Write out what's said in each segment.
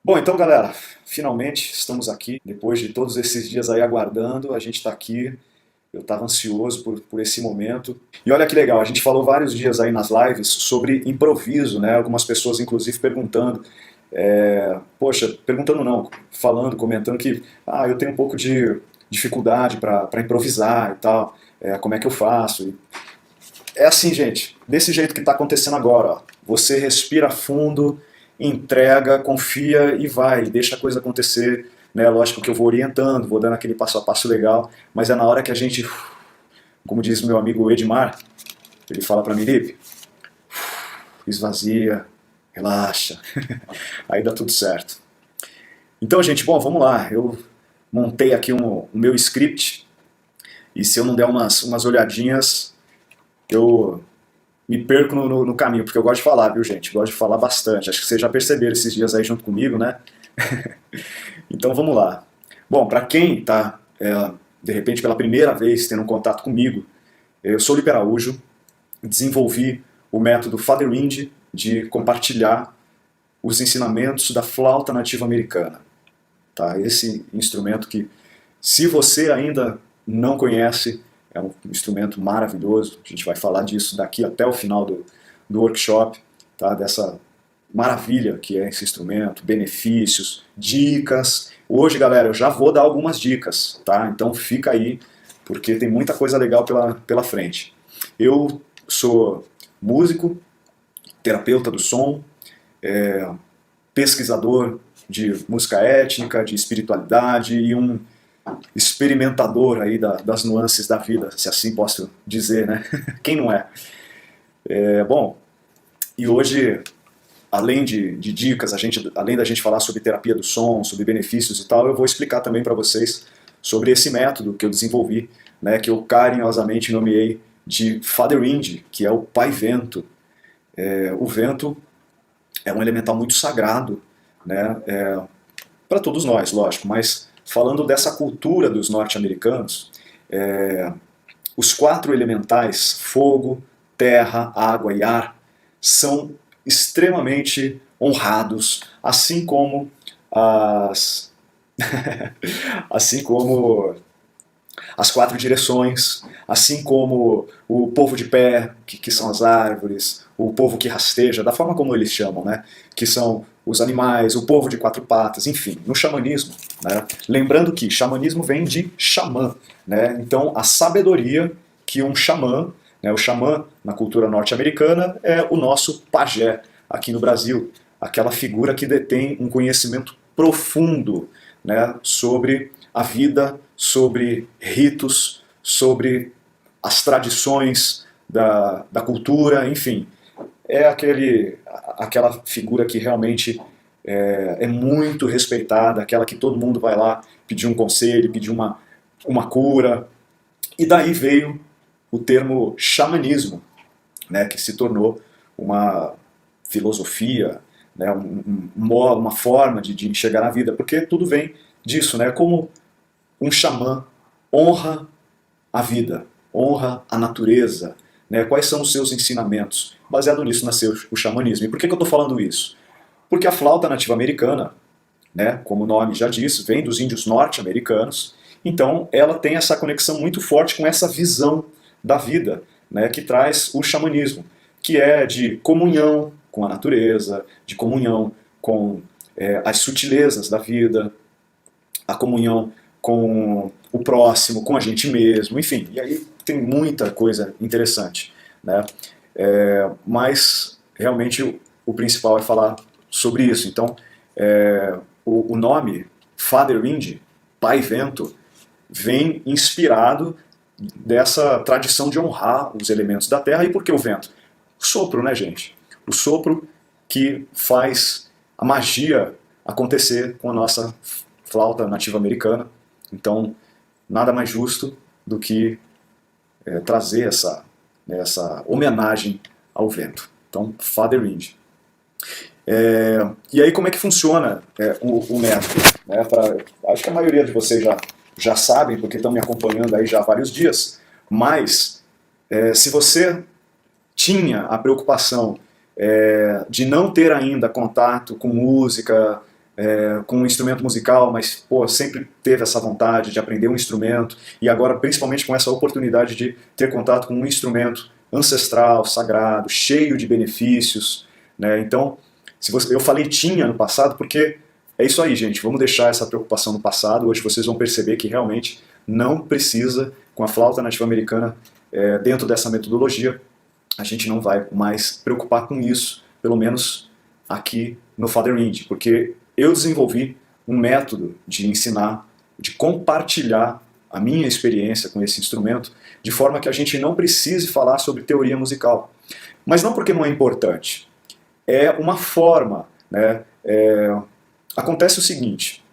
Bom, então galera, finalmente estamos aqui, depois de todos esses dias aí aguardando, a gente está aqui, eu estava ansioso por esse momento. E olha que legal, a gente falou vários dias aí nas lives sobre improviso, né? Algumas pessoas inclusive perguntando, poxa, perguntando não, falando, comentando que eu tenho um pouco de dificuldade para improvisar e tal, como é que eu faço? É assim, gente, desse jeito que está acontecendo agora, ó. Você respira fundo, entrega, confia e vai, deixa a coisa acontecer, né? Lógico que eu vou orientando, vou dando aquele passo a passo legal, mas é na hora que a gente, como diz meu amigo Edmar, ele fala para mim, Lipe, esvazia, relaxa, aí dá tudo certo. Então, gente, bom, vamos lá, eu montei aqui o meu script, e se eu não der umas olhadinhas, eu me perco no caminho, porque eu gosto de falar, viu, gente? Gosto de falar bastante. Acho que vocês já perceberam esses dias aí junto comigo, né? Então vamos lá. Bom, para quem está, de repente, pela primeira vez tendo um contato comigo, eu sou o Lipe Araújo, desenvolvi o método Faderwind de compartilhar os ensinamentos da flauta nativa americana. Tá? Esse instrumento que, se você ainda não conhece, é um instrumento maravilhoso, a gente vai falar disso daqui até o final do workshop, tá? Dessa maravilha que é esse instrumento, benefícios, dicas. Hoje, galera, eu já vou dar algumas dicas, tá? Então fica aí, porque tem muita coisa legal pela frente. Eu sou músico, terapeuta do som, pesquisador de música étnica, de espiritualidade e um experimentador aí das nuances da vida, se assim posso dizer, né? Quem não é? Bom, e hoje, além de dicas, além da gente falar sobre terapia do som, sobre benefícios e tal, eu vou explicar também para vocês sobre esse método que eu desenvolvi, né, que eu carinhosamente nomeei de Faderwind, que é o Pai Vento. O vento é um elemental muito sagrado, né, para todos nós, lógico, mas falando dessa cultura dos norte-americanos, os 4 elementais, fogo, terra, água e ar, são extremamente honrados, assim como assim como as 4 direções, assim como o povo de pé, que são as árvores, o povo que rasteja, da forma como eles chamam, né, que são os animais, o povo de 4 patas, enfim, no xamanismo, né, lembrando que xamanismo vem de xamã, né, então a sabedoria que um xamã, né, o xamã na cultura norte-americana é o nosso pajé aqui no Brasil, aquela figura que detém um conhecimento profundo, né, sobre a vida, sobre ritos, sobre as tradições da cultura, enfim. É aquela figura que realmente é muito respeitada, aquela que todo mundo vai lá pedir um conselho, pedir uma cura. E daí veio o termo xamanismo, né, que se tornou uma filosofia, né, uma forma de enxergar a vida, porque tudo vem disso, né, como um xamã honra a vida, honra a natureza, né? Quais são os seus ensinamentos? Baseado nisso nasceu o xamanismo. E por que eu estou falando isso? Porque a flauta nativa americana, né, como o nome já diz, vem dos índios norte-americanos, então ela tem essa conexão muito forte com essa visão da vida, né, que traz o xamanismo, que é de comunhão com a natureza, de comunhão com as sutilezas da vida, a comunhão com o próximo, com a gente mesmo, enfim, e aí tem muita coisa interessante, né? Mas realmente o principal é falar sobre isso. Então, o nome Faderwind, Pai Vento, vem inspirado dessa tradição de honrar os elementos da terra. E por que o vento? O sopro, né, gente? O sopro que faz a magia acontecer com a nossa flauta nativa americana. Então, nada mais justo do que trazer essa homenagem ao vento. Então, Faderwind. E aí, como é que funciona o método? Né, acho que a maioria de vocês já sabem, porque estão me acompanhando aí já há vários dias, mas se você tinha a preocupação de não ter ainda contato com música, com um instrumento musical, mas pô, sempre teve essa vontade de aprender um instrumento, e agora principalmente com essa oportunidade de ter contato com um instrumento ancestral, sagrado, cheio de benefícios, né? Então, eu falei tinha no passado porque é isso aí, gente, vamos deixar essa preocupação no passado. Hoje vocês vão perceber que realmente não precisa, com a flauta nativa americana dentro dessa metodologia, a gente não vai mais preocupar com isso, pelo menos aqui no Father Indy, porque eu desenvolvi um método de ensinar, de compartilhar a minha experiência com esse instrumento, de forma que a gente não precise falar sobre teoria musical. Mas não porque não é importante. É uma forma, né? Acontece o seguinte,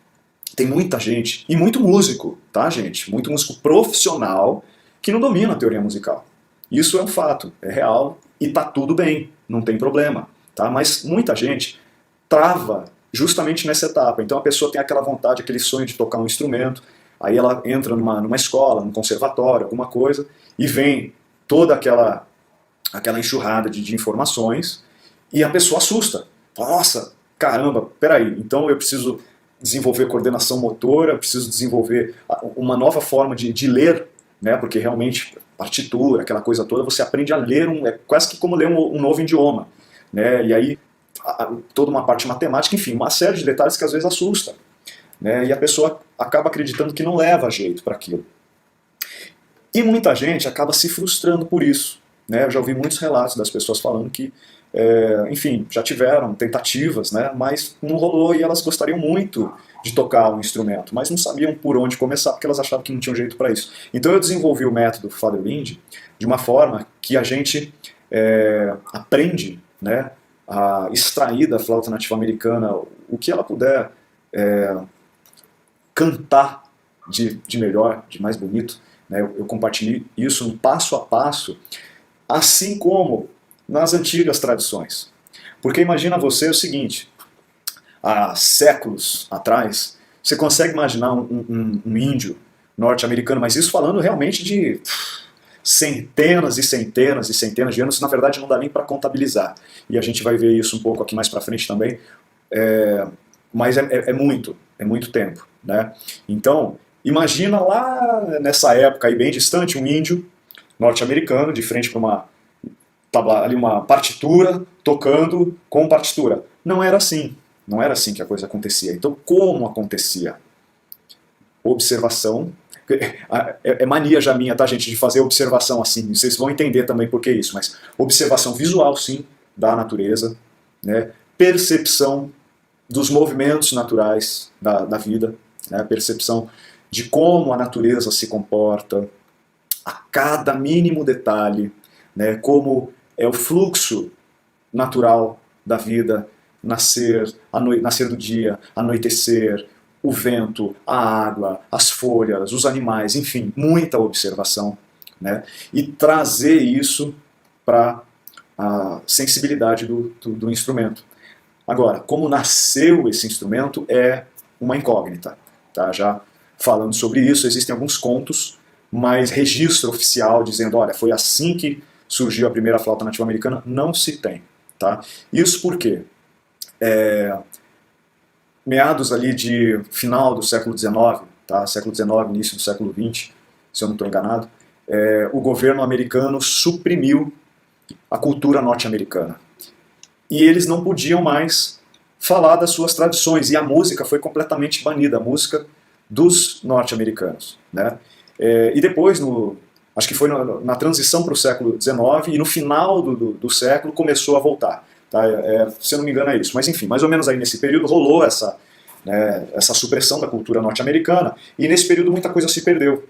tem muita gente, e muito músico, tá, gente? Muito músico profissional que não domina a teoria musical. Isso é um fato, é real, e tá tudo bem, não tem problema, tá? Mas muita gente trava justamente nessa etapa. Então a pessoa tem aquela vontade, aquele sonho de tocar um instrumento, aí ela entra numa escola, num conservatório, alguma coisa, e vem toda aquela enxurrada de informações, e a pessoa assusta. Nossa, caramba, peraí, então eu preciso desenvolver coordenação motora, preciso desenvolver uma nova forma de ler, né, porque realmente partitura, aquela coisa toda, você aprende a ler, é quase que como ler um novo idioma, né, e aí toda uma parte matemática, enfim, uma série de detalhes que às vezes assusta, né, e a pessoa acaba acreditando que não leva jeito para aquilo. E muita gente acaba se frustrando por isso, né, eu já ouvi muitos relatos das pessoas falando que enfim, já tiveram tentativas, né, mas não rolou e elas gostariam muito de tocar um instrumento, mas não sabiam por onde começar porque elas achavam que não tinham jeito para isso. Então eu desenvolvi o método Father Indy de uma forma que a gente aprende, né, a extrair da flauta nativa americana o que ela puder cantar de melhor, de mais bonito, né, eu compartilhei isso no passo a passo, assim como nas antigas tradições. Porque imagina você o seguinte, há séculos atrás, você consegue imaginar um índio norte-americano, mas isso falando realmente de centenas e centenas e centenas de anos, na verdade não dá nem para contabilizar. E a gente vai ver isso um pouco aqui mais para frente também, mas é muito tempo, né? Então, imagina lá nessa época aí bem distante, um índio norte-americano de frente para ali uma partitura, tocando com partitura. Não era assim. Não era assim que a coisa acontecia. Então, como acontecia? Observação. É mania já minha, tá, gente, de fazer observação assim. Vocês vão entender também por que isso, mas observação visual, sim, da natureza, né? Percepção dos movimentos naturais da vida, né? Percepção de como a natureza se comporta, a cada mínimo detalhe, né? Como é o fluxo natural da vida, nascer do dia, anoitecer, o vento, a água, as folhas, os animais, enfim, muita observação, né? E trazer isso para a sensibilidade do instrumento. Agora, como nasceu esse instrumento é uma incógnita, tá? Já falando sobre isso, existem alguns contos, mas registro oficial dizendo, olha, foi assim que surgiu a primeira flauta nativa americana, não se tem. Tá? Isso porque meados ali de final do século XIX, tá? Século XIX, início do século XX, se eu não estou enganado, o governo americano suprimiu a cultura norte-americana. E eles não podiam mais falar das suas tradições, e a música foi completamente banida, a música dos norte-americanos, né? E depois, acho que foi na transição para o século XIX, e no final do século começou a voltar. Tá? Se eu não me engano é isso. Mas enfim, mais ou menos aí nesse período rolou essa supressão da cultura norte-americana, e nesse período muita coisa se perdeu.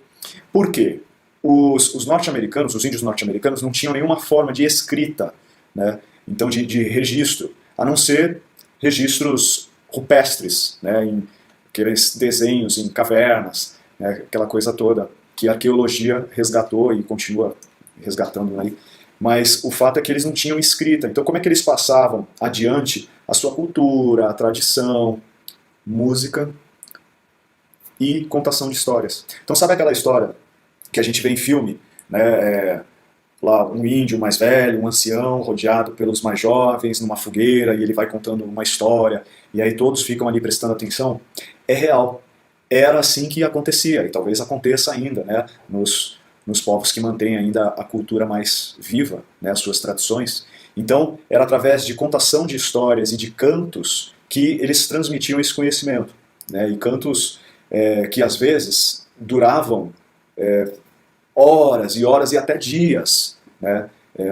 Por quê? Os norte-americanos, os índios norte-americanos, não tinham nenhuma forma de escrita, né? Então de registro, a não ser registros rupestres, né? Em aqueles desenhos em cavernas, né? Aquela coisa toda que a arqueologia resgatou e continua resgatando aí. Mas o fato é que eles não tinham escrita. Então como é que eles passavam adiante a sua cultura, a tradição, música e contação de histórias? Então sabe aquela história que a gente vê em filme, né? lá um índio mais velho, um ancião, rodeado pelos mais jovens, numa fogueira, e ele vai contando uma história, e aí todos ficam ali prestando atenção, é real. Era assim que acontecia, e talvez aconteça ainda, né, nos povos que mantêm ainda a cultura mais viva, né, as suas tradições. Então, era através de contação de histórias e de cantos que eles transmitiam esse conhecimento, né, e cantos que às vezes duravam horas e horas e até dias, né,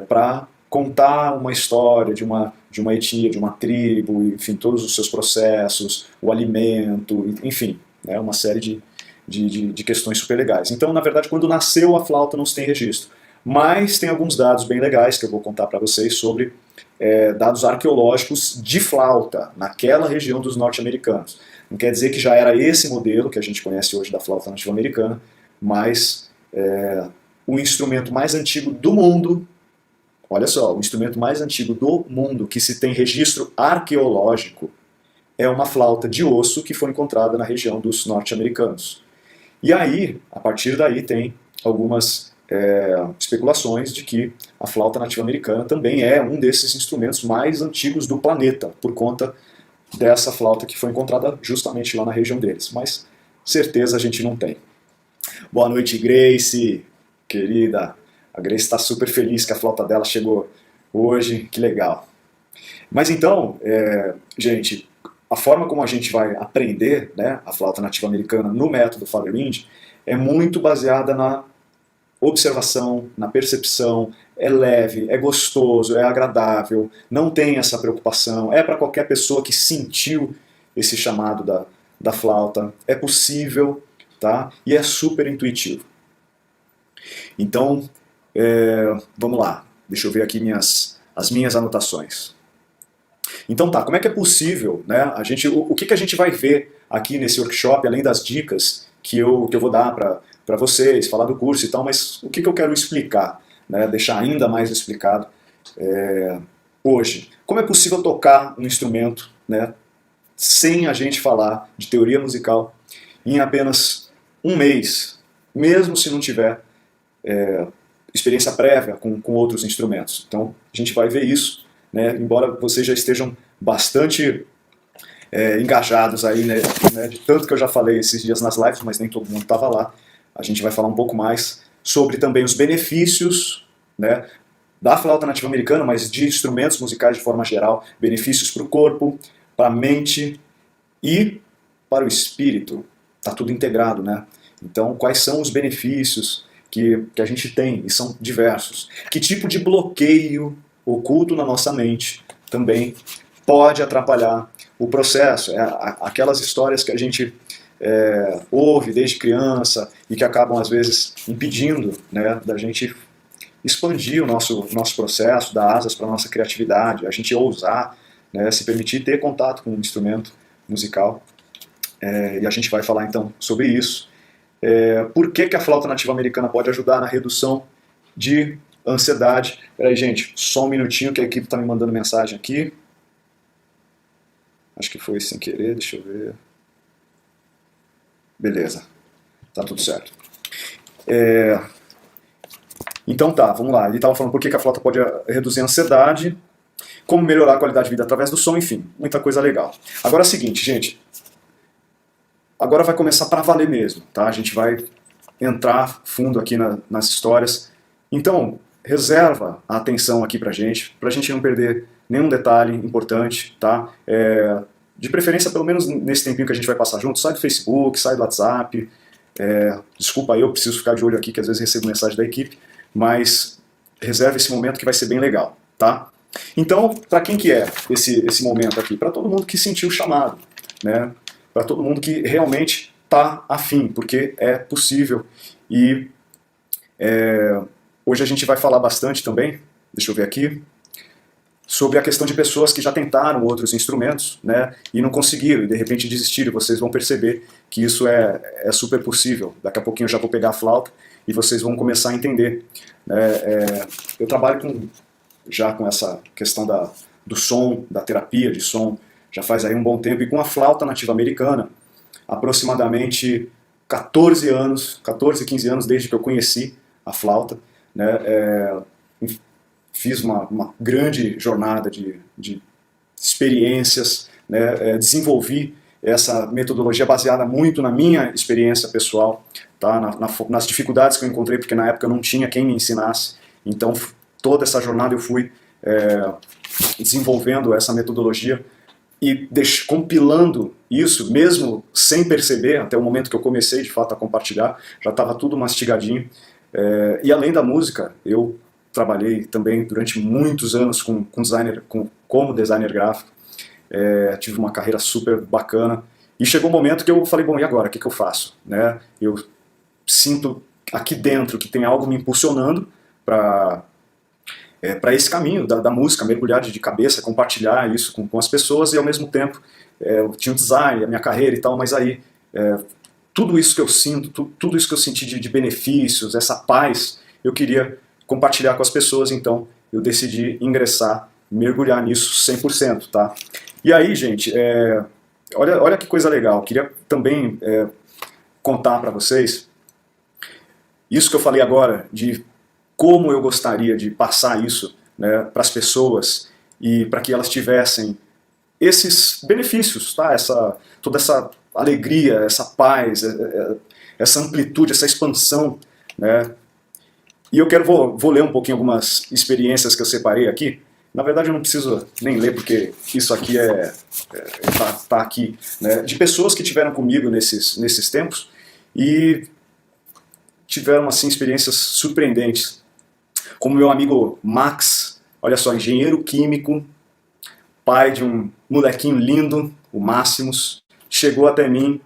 para contar uma história de uma etnia, de uma tribo, enfim, todos os seus processos, o alimento, enfim, né, uma série de questões super legais. Então, na verdade, quando nasceu a flauta não se tem registro, mas tem alguns dados bem legais que eu vou contar para vocês sobre dados arqueológicos de flauta naquela região dos norte-americanos. Não quer dizer que já era esse modelo que a gente conhece hoje da flauta nativa-americana, mas o instrumento mais antigo do mundo, olha só, o instrumento mais antigo do mundo que se tem registro arqueológico é uma flauta de osso que foi encontrada na região dos norte-americanos. E aí, a partir daí, tem algumas especulações de que a flauta nativa-americana também é um desses instrumentos mais antigos do planeta, por conta dessa flauta que foi encontrada justamente lá na região deles. Mas certeza a gente não tem. Boa noite, Grace, querida. A Grace está super feliz que a flauta dela chegou hoje, que legal. Mas então, gente, a forma como a gente vai aprender, né, a flauta nativa-americana no método Fatherland é muito baseada na observação, na percepção, é leve, é gostoso, é agradável, não tem essa preocupação, é para qualquer pessoa que sentiu esse chamado da flauta, é possível, tá? E é super intuitivo. Então, vamos lá, deixa eu ver aqui as minhas anotações. Então tá, como é que é possível, né, o que a gente vai ver aqui nesse workshop, além das dicas que eu vou dar para vocês, falar do curso e tal, mas o que eu quero explicar, né, deixar ainda mais explicado hoje. Como é possível tocar um instrumento, né, sem a gente falar de teoria musical em apenas um mês, mesmo se não tiver experiência prévia com outros instrumentos. Então a gente vai ver isso, né, embora vocês já estejam bastante engajados aí, né, de tanto que eu já falei esses dias nas lives, mas nem todo mundo estava lá. A gente vai falar um pouco mais sobre também os benefícios, né, da flauta nativa-americana, mas de instrumentos musicais de forma geral, benefícios para o corpo, para a mente e para o espírito. Está tudo integrado, né? Então, quais são os benefícios que a gente tem, e são diversos. Que tipo de bloqueio oculto na nossa mente também pode atrapalhar o processo. Aquelas histórias que a gente ouve desde criança e que acabam, às vezes, impedindo, né, da gente expandir o nosso processo, dar asas para a nossa criatividade, a gente ousar, né, se permitir ter contato com um instrumento musical. E a gente vai falar, então, sobre isso. Por que a flauta nativa-americana pode ajudar na redução de ansiedade? Peraí, gente, só um minutinho que a equipe está me mandando mensagem aqui. Acho que foi sem querer, deixa eu ver. Beleza, tá tudo certo. Então tá, vamos lá. Ele estava falando por que a flauta pode reduzir a ansiedade, como melhorar a qualidade de vida através do som, enfim, muita coisa legal. Agora é o seguinte, gente. Agora vai começar para valer mesmo, tá? A gente vai entrar fundo aqui nas histórias. Então, reserva a atenção aqui pra gente não perder nenhum detalhe importante, tá? De preferência, pelo menos nesse tempinho que a gente vai passar junto, sai do Facebook, sai do WhatsApp. Desculpa aí, eu preciso ficar de olho aqui, que às vezes recebo mensagem da equipe, mas reserva esse momento que vai ser bem legal, tá? Então, para quem que é esse momento aqui? Para todo mundo que sentiu o chamado, né? Para todo mundo que realmente está afim, porque é possível. E hoje a gente vai falar bastante também, deixa eu ver aqui, sobre a questão de pessoas que já tentaram outros instrumentos, né, e não conseguiram, e de repente desistiram. Vocês vão perceber que isso é super possível. Daqui a pouquinho eu já vou pegar a flauta e vocês vão começar a entender. Eu trabalho já com essa questão do som, da terapia de som, já faz aí um bom tempo, e com a flauta nativa-americana, aproximadamente 14 anos, 14, 15 anos desde que eu conheci a flauta, né, fiz uma grande jornada de experiências, né, desenvolvi essa metodologia baseada muito na minha experiência pessoal, tá, nas dificuldades que eu encontrei, porque na época eu não tinha quem me ensinasse, então toda essa jornada eu fui desenvolvendo essa metodologia e compilando isso, mesmo sem perceber, até o momento que eu comecei de fato a compartilhar, já estava tudo mastigadinho. E além da música, eu trabalhei também durante muitos anos como designer gráfico, tive uma carreira super bacana, e chegou um momento que eu falei, bom, e agora, o que eu faço? Né? Eu sinto aqui dentro que tem algo me impulsionando para esse caminho da música, mergulhar de cabeça, compartilhar isso com as pessoas, e ao mesmo tempo eu tinha o design, a minha carreira e tal, mas aí tudo isso que eu sinto, tudo isso que eu senti de benefícios, essa paz, eu queria compartilhar com as pessoas, então eu decidi ingressar, mergulhar nisso 100%, tá? E aí, gente, olha que coisa legal, queria também contar para vocês, isso que eu falei agora, de como eu gostaria de passar isso, né, para as pessoas e para que elas tivessem esses benefícios, tá? Toda essa alegria, essa paz, essa amplitude, essa expansão, né? E eu vou ler um pouquinho algumas experiências que eu separei aqui. Na verdade eu não preciso nem ler porque isso aqui tá aqui, né? De pessoas que tiveram comigo nesses tempos e tiveram assim experiências surpreendentes. Como meu amigo Max, olha só, engenheiro químico, pai de um molequinho lindo, o Máximos, chegou até mim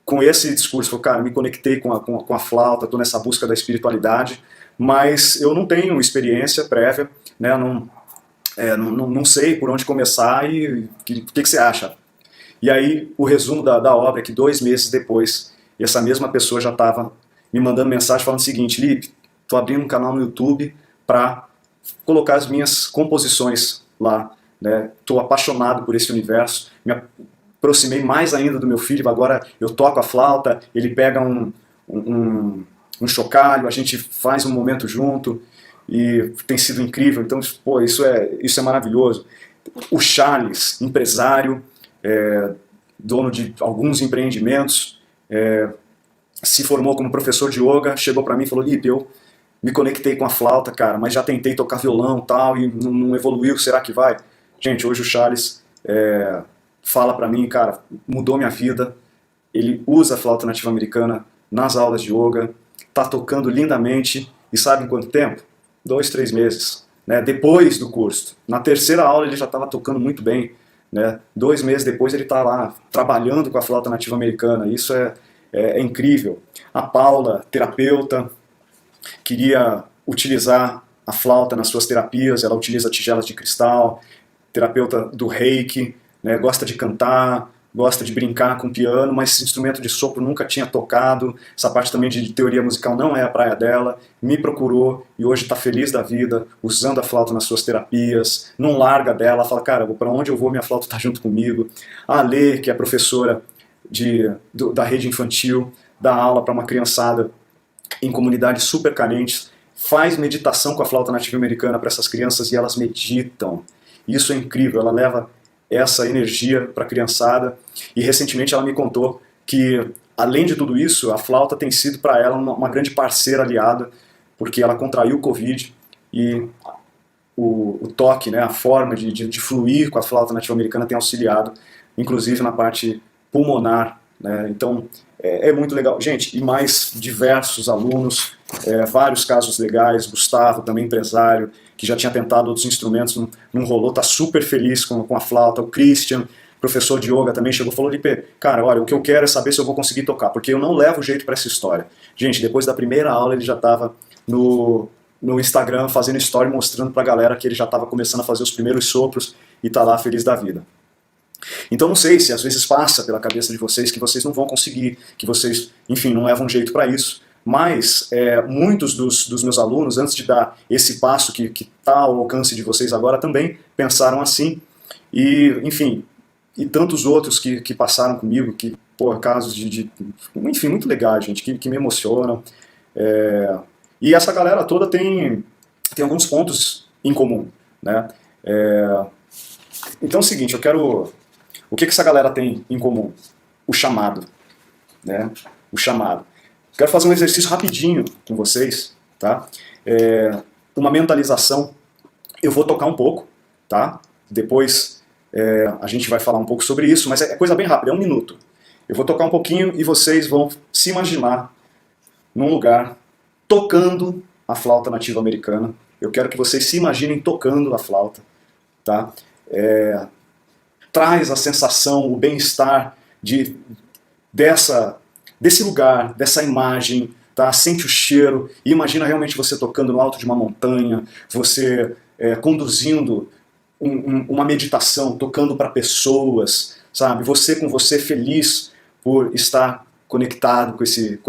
com esse discurso, falou, cara, me conectei com a flauta, estou nessa busca da espiritualidade, mas eu não tenho experiência prévia, né, não sei por onde começar e o que você acha? E aí o resumo da obra é que 2 meses depois, essa mesma pessoa já estava me mandando mensagem falando o seguinte, Lipe, estou abrindo um canal no YouTube para colocar as minhas composições lá, né? Estou apaixonado por esse universo, me aproximei mais ainda do meu filho, agora eu toco a flauta, ele pega um chocalho, a gente faz um momento junto e tem sido incrível, então pô, isso é maravilhoso. O Charles, empresário, dono de alguns empreendimentos, se formou como professor de yoga, chegou para mim e falou, Lipe, eu me conectei com a flauta, cara, mas já tentei tocar violão e tal, e não evoluiu, será que vai? Gente, hoje o Charles fala pra mim, cara, mudou minha vida, ele usa a flauta nativa americana nas aulas de yoga, tá tocando lindamente, e sabe em quanto tempo? 2, 3 meses, né? Depois do curso. Na terceira aula ele já estava tocando muito bem, né? 2 meses depois ele está lá trabalhando com a flauta nativa americana, isso é incrível. A Paula, terapeuta, queria utilizar a flauta nas suas terapias, ela utiliza tigelas de cristal, terapeuta do reiki, né, gosta de cantar, gosta de brincar com piano, mas esse instrumento de sopro nunca tinha tocado, essa parte também de teoria musical não é a praia dela, me procurou e hoje está feliz da vida, usando a flauta nas suas terapias, não larga dela, fala, cara, para onde eu vou, minha flauta está junto comigo. A Lê, que é professora da rede infantil, dá aula para uma criançada em comunidades super carentes, faz meditação com a flauta nativa americana para essas crianças e elas meditam. Isso é incrível, ela leva essa energia para a criançada e recentemente ela me contou que, além de tudo isso, a flauta tem sido para ela uma grande parceira aliada, porque ela contraiu o Covid e o toque, né, a forma de fluir com a flauta nativa americana tem auxiliado, inclusive na parte pulmonar, né? Então é muito legal. Gente, e mais diversos alunos, vários casos legais, Gustavo, também empresário, que já tinha tentado outros instrumentos, não rolou, tá super feliz com a flauta. O Christian, professor de yoga, também chegou e falou, Lipe, cara, olha, o que eu quero é saber se eu vou conseguir tocar, porque eu não levo jeito para essa história. Gente, depois da primeira aula ele já estava no Instagram fazendo story, mostrando pra galera que ele já estava começando a fazer os primeiros sopros e tá lá feliz da vida. Então não sei se às vezes passa pela cabeça de vocês que vocês não vão conseguir, que vocês, enfim, não levam jeito para isso, mas muitos dos meus alunos, antes de dar esse passo que está ao alcance de vocês agora, também pensaram assim, e enfim, e tantos outros que passaram comigo, que, pô, casos enfim, muito legais, gente, que me emocionam, e essa galera toda tem tem alguns pontos em comum, né? Então é o seguinte, o que essa galera tem em comum? O chamado, né? O chamado. Quero fazer um exercício rapidinho com vocês, tá? Uma mentalização. Eu vou tocar um pouco, tá? Depois a gente vai falar um pouco sobre isso, mas é coisa bem rápida, é 1 minuto. Eu vou tocar um pouquinho e vocês vão se imaginar num lugar tocando a flauta nativa americana. Eu quero que vocês se imaginem tocando a flauta, tá? Traz a sensação, o bem-estar desse lugar, dessa imagem, tá? Sente o cheiro e imagina realmente você tocando no alto de uma montanha, você conduzindo uma meditação, tocando para pessoas, sabe? Você com você feliz por estar conectado com esse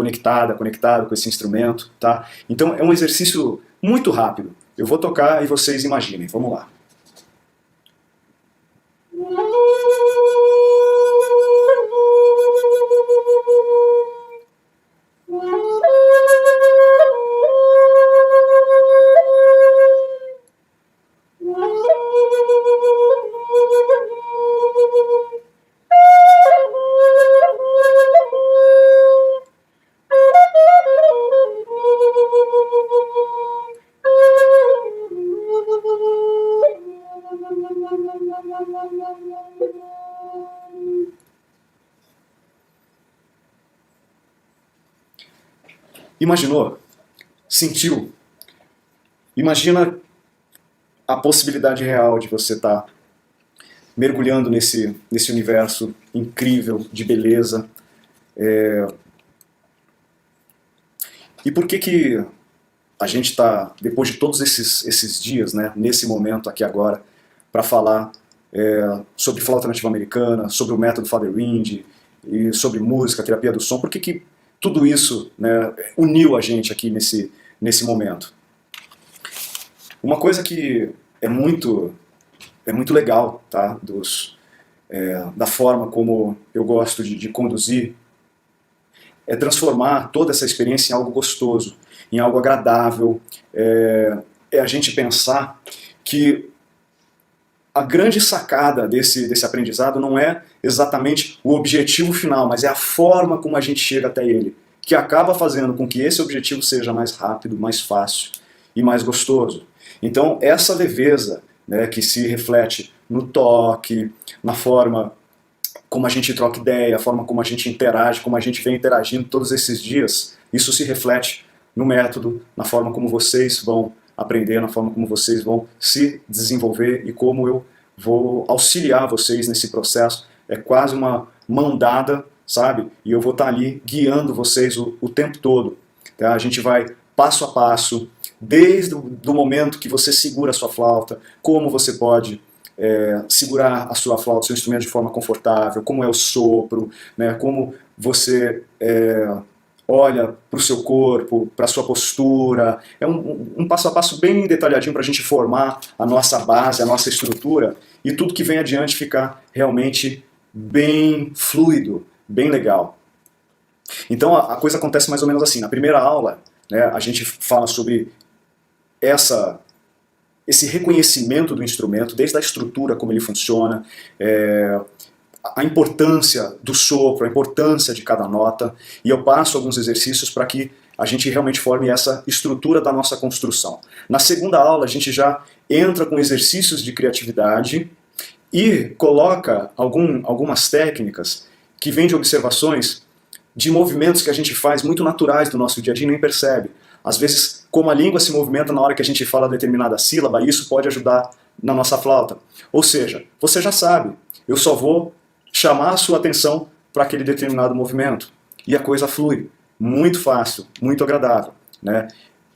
instrumento, tá? Então é um exercício muito rápido. Eu vou tocar e vocês imaginem. Vamos lá. Imaginou? Sentiu? Imagina a possibilidade real de você estar mergulhando nesse universo incrível de beleza. E por que a gente está, depois de todos esses dias, né, nesse momento aqui agora, para falar sobre flauta nativa americana, sobre o método Fadderwind, e sobre música, terapia do som, por que tudo isso, né, uniu a gente aqui nesse momento? Uma coisa que é muito legal, tá, da forma como eu gosto de conduzir, é transformar toda essa experiência em algo gostoso, em algo agradável, a gente pensar que a grande sacada desse aprendizado não é exatamente o objetivo final, mas é a forma como a gente chega até ele, que acaba fazendo com que esse objetivo seja mais rápido, mais fácil e mais gostoso. Então essa leveza, né, que se reflete no toque, na forma como a gente troca ideia, a forma como a gente interage, como a gente vem interagindo todos esses dias, isso se reflete no método, na forma como vocês vão aprender, na forma como vocês vão se desenvolver e como eu vou auxiliar vocês nesse processo. É quase uma mão dada, sabe? E eu vou estar ali guiando vocês o tempo todo. Tá? A gente vai passo a passo, desde o momento que você segura a sua flauta, como você pode segurar a sua flauta, seu instrumento de forma confortável, como é o sopro, né? Como você olha para o seu corpo, para a sua postura. É um passo a passo bem detalhadinho para a gente formar a nossa base, a nossa estrutura, e tudo que vem adiante ficar realmente bem fluido, bem legal. Então a coisa acontece mais ou menos assim. Na primeira aula, né, a gente fala sobre esse reconhecimento do instrumento, desde a estrutura, como ele funciona, a importância do sopro, a importância de cada nota, e eu passo alguns exercícios para que a gente realmente forme essa estrutura da nossa construção. Na segunda aula a gente já entra com exercícios de criatividade e coloca algumas técnicas que vêm de observações de movimentos que a gente faz muito naturais do nosso dia a dia e nem percebe. Às vezes, como a língua se movimenta na hora que a gente fala determinada sílaba, isso pode ajudar na nossa flauta. Ou seja, você já sabe, eu só vou chamar a sua atenção para aquele determinado movimento. E a coisa flui. Muito fácil, muito agradável, né?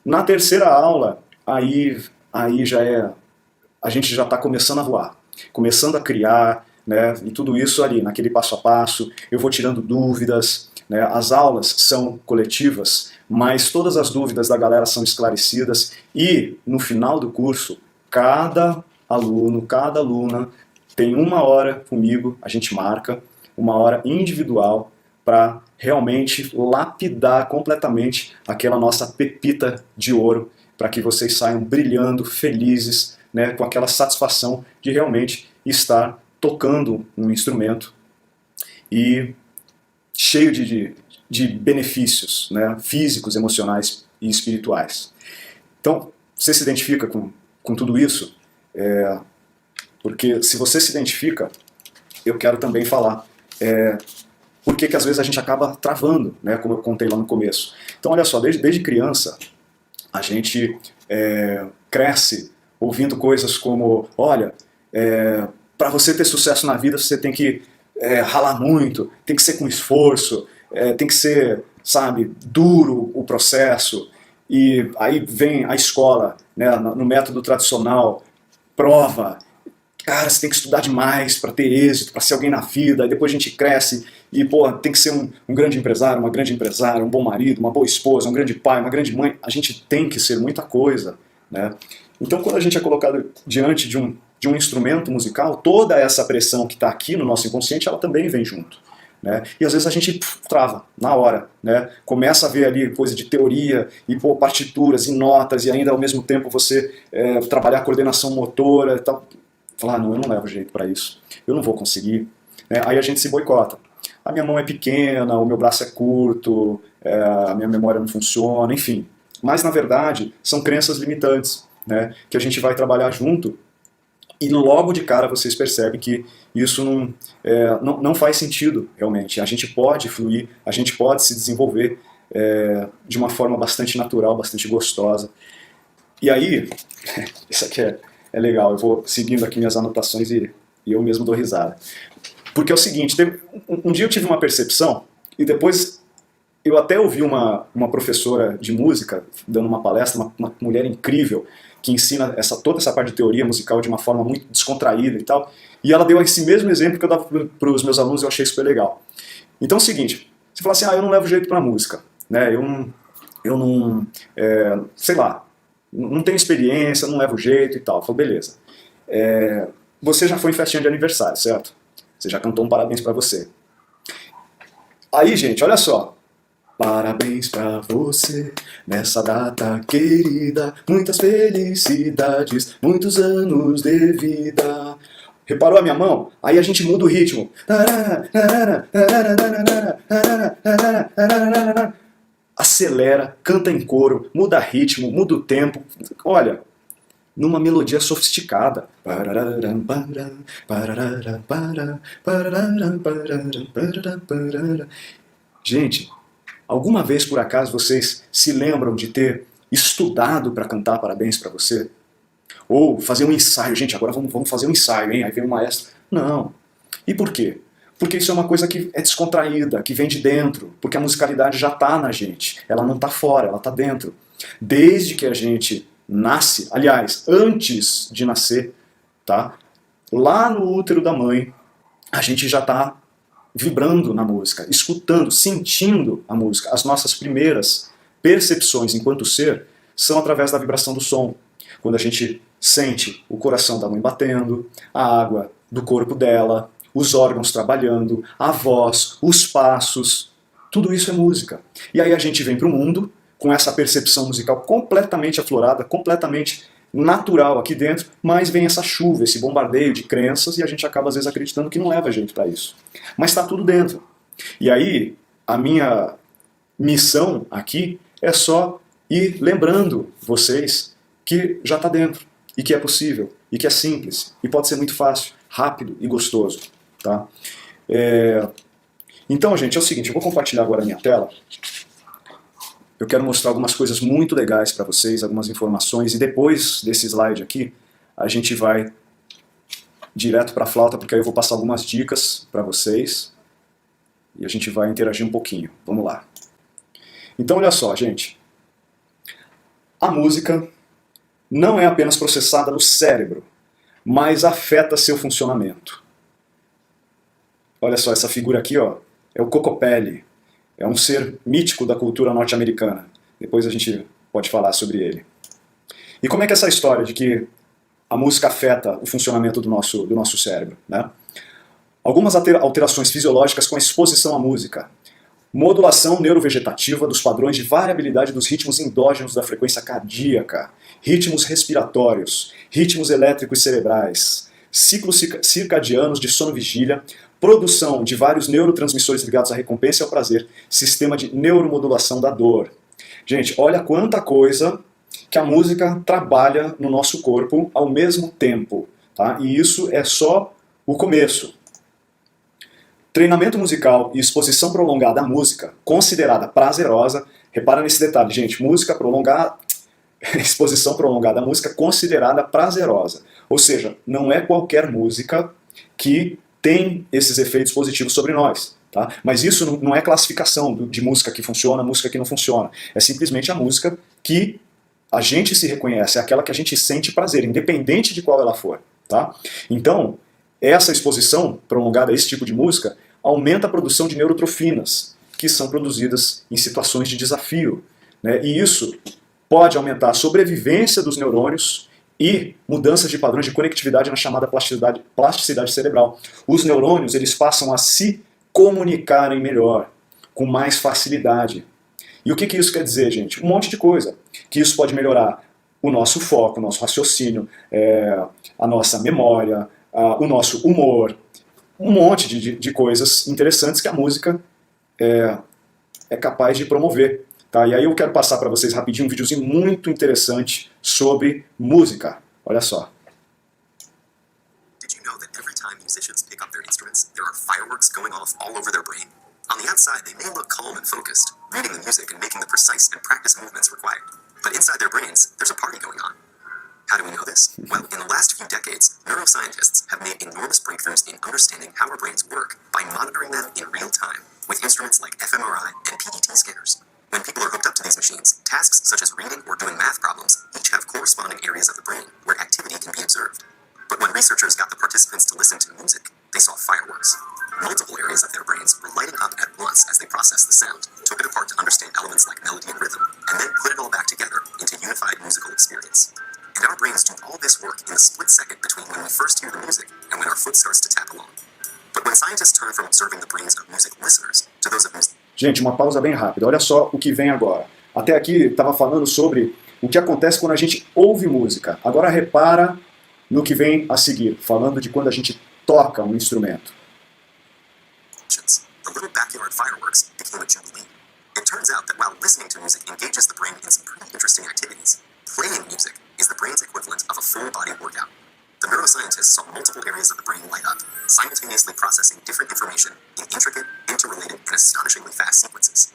Na terceira aula, aí a gente já está começando a voar, começando a criar, né? E tudo isso ali, naquele passo a passo, eu vou tirando dúvidas, né? As aulas são coletivas, mas todas as dúvidas da galera são esclarecidas e no final do curso, cada aluno, cada aluna tem 1 hora comigo, a gente marca, 1 hora individual para realmente lapidar completamente aquela nossa pepita de ouro, para que vocês saiam brilhando, felizes, né, com aquela satisfação de realmente estar tocando um instrumento e cheio de benefícios, né, físicos, emocionais e espirituais. Então, você se identifica com tudo isso? Porque se você se identifica, eu quero também falar por que às vezes a gente acaba travando, né, como eu contei lá no começo. Então, olha só, desde criança, a gente cresce ouvindo coisas como, olha, para você ter sucesso na vida, você tem que ralar muito, tem que ser com esforço, tem que ser, sabe, duro o processo. E aí vem a escola, né, no método tradicional, prova. Cara, você tem que estudar demais para ter êxito, para ser alguém na vida. Aí depois a gente cresce e, pô, tem que ser um grande empresário, uma grande empresária, um bom marido, uma boa esposa, um grande pai, uma grande mãe. A gente tem que ser muita coisa, né? Então, quando a gente é colocado diante de um instrumento musical, toda essa pressão que está aqui no nosso inconsciente, ela também vem junto, né? E às vezes a gente trava na hora, né? Começa a ver ali coisa de teoria e pô, partituras e notas e ainda ao mesmo tempo você trabalhar a coordenação motora e tal. Falar, não, eu não levo jeito para isso, eu não vou conseguir, né? Aí a gente se boicota. A minha mão é pequena, o meu braço é curto, a minha memória não funciona, enfim. Mas na verdade são crenças limitantes, né? Que a gente vai trabalhar junto e logo de cara vocês percebem que isso não faz sentido realmente. A gente pode fluir, a gente pode se desenvolver de uma forma bastante natural, bastante gostosa. E aí, isso aqui é legal, eu vou seguindo aqui minhas anotações e eu mesmo dou risada. Porque é o seguinte, um dia eu tive uma percepção e depois eu até ouvi uma professora de música dando uma palestra, uma mulher incrível, que ensina toda essa parte de teoria musical de uma forma muito descontraída e tal, e ela deu esse mesmo exemplo que eu dava para os meus alunos e eu achei super legal. Então é o seguinte, você fala assim, eu não levo jeito para música, né? Eu não sei lá, não tenho experiência, não levo jeito e tal. Eu falo, beleza. Você já foi em festinha de aniversário, certo? Você já cantou um parabéns pra você. Aí, gente, olha só. Parabéns pra você, nessa data querida, muitas felicidades, muitos anos de vida. Reparou a minha mão? Aí a gente muda o ritmo. Acelera, canta em coro, muda ritmo, muda o tempo. Olha, numa melodia sofisticada. Gente, alguma vez por acaso vocês se lembram de ter estudado para cantar parabéns para você? Ou fazer um ensaio, gente, agora vamos fazer um ensaio, hein? Aí vem o maestro. Não. E por quê? Porque isso é uma coisa que é descontraída, que vem de dentro, porque a musicalidade já está na gente, ela não está fora, ela está dentro. Desde que a gente nasce, aliás, antes de nascer, tá? Lá no útero da mãe, a gente já está vibrando na música, escutando, sentindo a música. As nossas primeiras percepções enquanto ser são através da vibração do som. Quando a gente sente o coração da mãe batendo, a água do corpo dela, os órgãos trabalhando, a voz, os passos, tudo isso é música. E aí a gente vem para o mundo com essa percepção musical completamente aflorada, completamente natural aqui dentro, mas vem essa chuva, esse bombardeio de crenças e a gente acaba às vezes acreditando que não leva jeito para isso. Mas está tudo dentro. E aí a minha missão aqui é só ir lembrando vocês que já está dentro, e que é possível, e que é simples, e pode ser muito fácil, rápido e gostoso. Tá? Então, gente, é o seguinte, eu vou compartilhar agora a minha tela. Eu quero mostrar algumas coisas muito legais para vocês, algumas informações, e depois desse slide aqui, a gente vai direto para a flauta, porque aí eu vou passar algumas dicas para vocês, e a gente vai interagir um pouquinho. Vamos lá. Então, olha só, gente. A música não é apenas processada no cérebro, mas afeta seu funcionamento. Olha só, essa figura aqui, ó, é o Cocopelli. É um ser mítico da cultura norte-americana. Depois a gente pode falar sobre ele. E como é que é essa história de que a música afeta o funcionamento do nosso cérebro, né? Algumas alterações fisiológicas com a exposição à música. Modulação neurovegetativa dos padrões de variabilidade dos ritmos endógenos da frequência cardíaca, ritmos respiratórios, ritmos elétricos cerebrais, ciclos circadianos de sono-vigília, produção de vários neurotransmissores ligados à recompensa e ao prazer, sistema de neuromodulação da dor. Gente, olha quanta coisa que a música trabalha no nosso corpo ao mesmo tempo, tá? E isso é só o começo. Treinamento musical e exposição prolongada à música, considerada prazerosa, repara nesse detalhe, gente, música prolongada, exposição prolongada à música considerada prazerosa. Ou seja, não é qualquer música que tem esses efeitos positivos sobre nós. Tá? Mas isso não é classificação de música que funciona, música que não funciona. É simplesmente a música que a gente se reconhece, é aquela que a gente sente prazer, independente de qual ela for. Tá? Então, essa exposição prolongada a esse tipo de música aumenta a produção de neurotrofinas, que são produzidas em situações de desafio. Né? E isso pode aumentar a sobrevivência dos neurônios e mudanças de padrões de conectividade na chamada plasticidade cerebral. Os neurônios eles passam a se comunicarem melhor, com mais facilidade. E o que isso quer dizer, gente? Um monte de coisa. Que isso pode melhorar o nosso foco, o nosso raciocínio, a nossa memória, o nosso humor, um monte de coisas interessantes que a música é capaz de promover. Tá? E aí eu quero passar para vocês rapidinho um videozinho muito interessante sobre música. Olha só. Did you know that every time musicians pick up their instruments, there are fireworks going off all over their brain? On the outside, they may look calm and focused, reading the music and making the precise and practiced movements required. But inside their brains, there's a party going on. How do we know this? Well, in the last few decades, neuroscientists have made enormous breakthroughs in understanding how our brains work by monitoring them in real time with instruments like fMRI and PET scanners. When people are hooked up to these machines, tasks such as reading or doing math problems each have corresponding areas of the brain where activity can be observed. But when researchers got the participants to listen to music, they saw fireworks. Multiple areas of their brains were lighting up at once as they processed the sound, took it apart to understand elements like melody and rhythm, and then put it all back together into unified musical experience. And our brains do all this work in a split second between when we first hear the music and when our foot starts to tap along. But when scientists turn from observing the brains of music listeners to those of music... Gente, uma pausa bem rápida. Olha só o que vem agora. Até aqui estava falando sobre o que acontece quando a gente ouve música. Agora repara no que vem a seguir, falando de quando a gente toca um instrumento. The little backyard fireworks became a jubilee. It turns out that while listening to music engages the brain in some pretty interesting activities, playing music is the brain's equivalent of a full-body workout. The neuroscientists saw multiple areas of the brain light up, simultaneously processing different information in intricate, interrelated, and astonishingly fast sequences.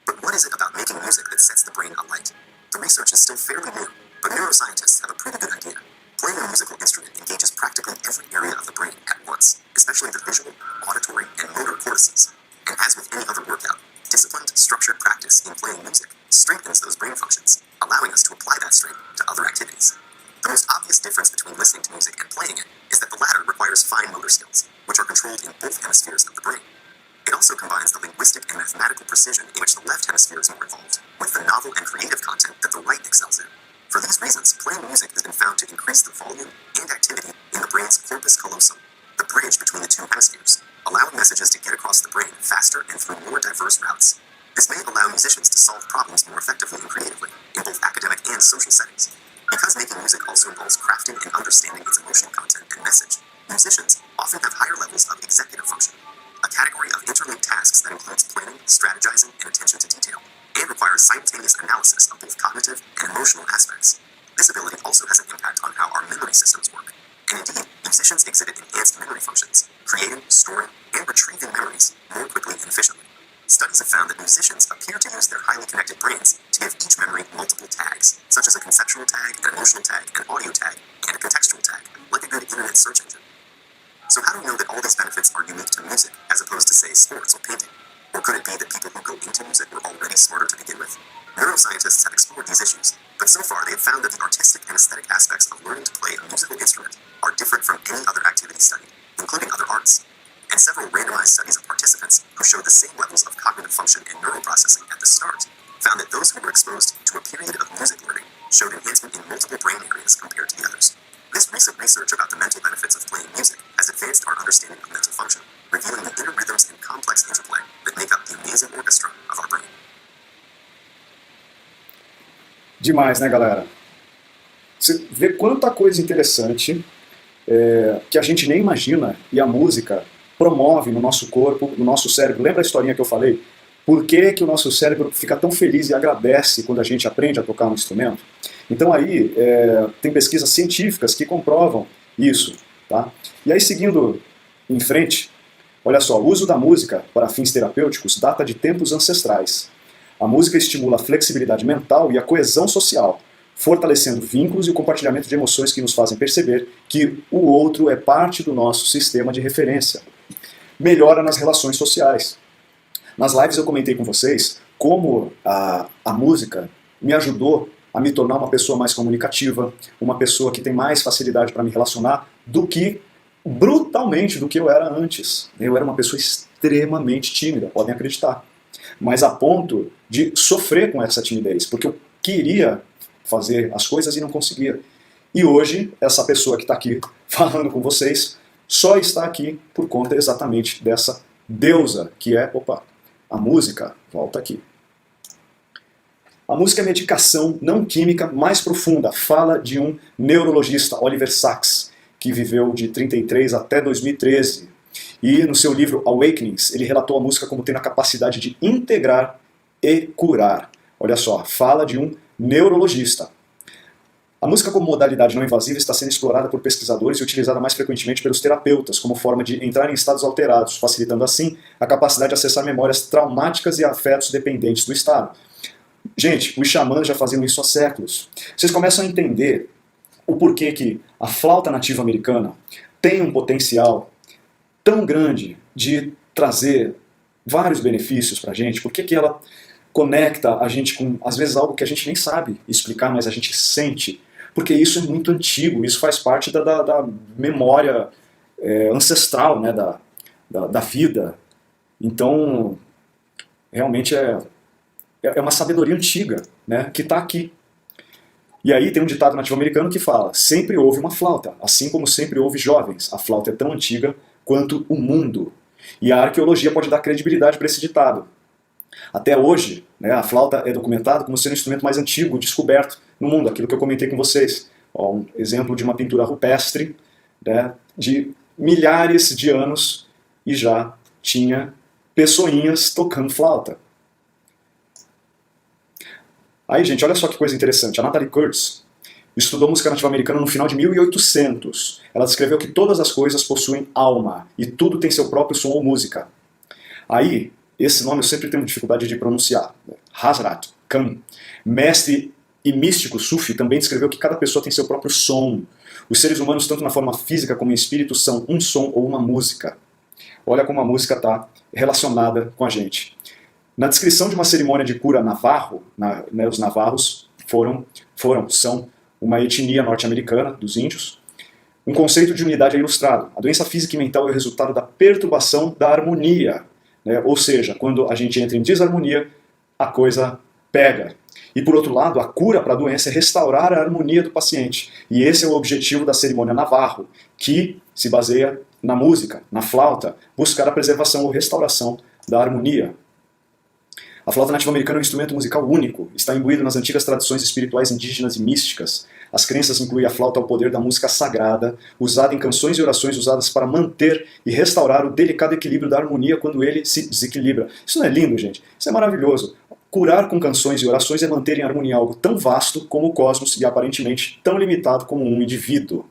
But what is it about making music that sets the brain alight? The research is still fairly new, but neuroscientists have a pretty good idea. Playing a musical instrument engages practically every area of the brain at once, especially the visual, auditory, and motor cortices. And as with any other workout, disciplined, structured practice in playing music strengthens those brain functions, allowing us to apply that strength to other activities. The most obvious difference between listening to music and playing it is that the latter requires fine motor skills, which are controlled in both hemispheres of the brain. It also combines the linguistic and mathematical precision in which the left hemisphere is more involved, with the novel and creative content that the right excels in. For these reasons, playing music has been found to increase the volume and activity in the brain's corpus callosum, the bridge between the two hemispheres, allowing messages to get across the brain faster and through more diverse routes. This may allow musicians to solve problems more effectively and creatively, in both academic and social settings. Because making music also involves crafting and understanding its emotional content and message, musicians often have higher levels of executive function, a category of interlinked tasks that includes planning, strategizing, and attention to detail, and requires simultaneous analysis of both cognitive and emotional aspects. This ability also has an impact on how our memory systems work. And indeed, musicians exhibit enhanced memory functions, creating, storing, and retrieving memories more quickly and efficiently. Studies have found that musicians appear to use their highly connected brains to give each memory multiple tags, such as a conceptual tag, an emotional tag, an audio tag, and a contextual tag, like a good internet search engine. So how do we know that all these benefits are unique to music, as opposed to, say, sports or painting? Or could it be that people who go into music were already smarter to begin with? Neuroscientists have explored these issues, but so far they have found that the artistic and aesthetic aspects of learning to play a musical instrument are different from any other activity studied, including other arts. And several randomized studies of participants who showed the same levels of cognitive function and neural processing at the start found that those who were exposed to a period of music learning showed enhancement in multiple brain areas compared to the others. This recent research about the mental benefits of playing music has advanced our understanding of mental function, revealing the inner rhythms and complex interplay that make up the amazing orchestra Demais, né, galera? Você vê quanta coisa interessante que a gente nem imagina e a música promove no nosso corpo, no nosso cérebro. Lembra a historinha que eu falei? Por que, que o nosso cérebro fica tão feliz e agradece quando a gente aprende a tocar um instrumento? Então aí tem pesquisas científicas que comprovam isso. Tá? E aí seguindo em frente, olha só, o uso da música para fins terapêuticos data de tempos ancestrais. A música estimula a flexibilidade mental e a coesão social, fortalecendo vínculos e o compartilhamento de emoções que nos fazem perceber que o outro é parte do nosso sistema de referência. Melhora nas relações sociais. Nas lives eu comentei com vocês como a música me ajudou a me tornar uma pessoa mais comunicativa, uma pessoa que tem mais facilidade para me relacionar brutalmente do que eu era antes. Eu era uma pessoa extremamente tímida, podem acreditar. Mas a ponto de sofrer com essa timidez, porque eu queria fazer as coisas e não conseguia. E hoje, essa pessoa que está aqui falando com vocês só está aqui por conta exatamente dessa deusa que é, a música. Volta aqui. A música é a medicação não química mais profunda, fala de um neurologista, Oliver Sacks, que viveu de 1933 até 2013. E no seu livro Awakenings, ele relatou a música como tendo a capacidade de integrar e curar. Olha só, fala de um neurologista. A música como modalidade não invasiva está sendo explorada por pesquisadores e utilizada mais frequentemente pelos terapeutas, como forma de entrar em estados alterados, facilitando assim a capacidade de acessar memórias traumáticas e afetos dependentes do estado. Gente, os xamãs já faziam isso há séculos. Vocês começam a entender o porquê que a flauta nativa americana tem um potencial tão grande de trazer vários benefícios para a gente, por que ela conecta a gente com, às vezes, algo que a gente nem sabe explicar, mas a gente sente, porque isso é muito antigo, isso faz parte da memória ancestral, né, da vida. Então, realmente é uma sabedoria antiga, né, que está aqui. E aí tem um ditado nativo-americano que fala: sempre houve uma flauta, assim como sempre houve jovens. A flauta é tão antiga quanto o mundo. E a arqueologia pode dar credibilidade para esse ditado. Até hoje, né, a flauta é documentada como sendo o instrumento mais antigo descoberto no mundo, aquilo que eu comentei com vocês. Ó, um exemplo de uma pintura rupestre, né, de milhares de anos, e já tinha pessoinhas tocando flauta. Aí, gente, olha só que coisa interessante. A Natalie Kurtz estudou música nativa americana no final de 1800. Ela descreveu que todas as coisas possuem alma e tudo tem seu próprio som ou música. Aí, esse nome eu sempre tenho dificuldade de pronunciar. Hazrat Khan, mestre e místico sufi, também descreveu que cada pessoa tem seu próprio som. Os seres humanos, tanto na forma física como em espírito, são um som ou uma música. Olha como a música está relacionada com a gente. Na descrição de uma cerimônia de cura navarro, né, os navarros são uma etnia norte-americana dos índios. Um conceito de unidade é ilustrado. A doença física e mental é o resultado da perturbação da harmonia. Né? Ou seja, quando a gente entra em desarmonia, a coisa pega. E por outro lado, a cura para a doença é restaurar a harmonia do paciente. E esse é o objetivo da cerimônia navarro, que se baseia na música, na flauta, buscar a preservação ou restauração da harmonia. A flauta nativa americana é um instrumento musical único, está imbuído nas antigas tradições espirituais indígenas e místicas. As crenças incluem a flauta ao poder da música sagrada, usada em canções e orações usadas para manter e restaurar o delicado equilíbrio da harmonia quando ele se desequilibra. Isso não é lindo, gente? Isso é maravilhoso. Curar com canções e orações é manter em harmonia algo tão vasto como o cosmos e aparentemente tão limitado como um indivíduo.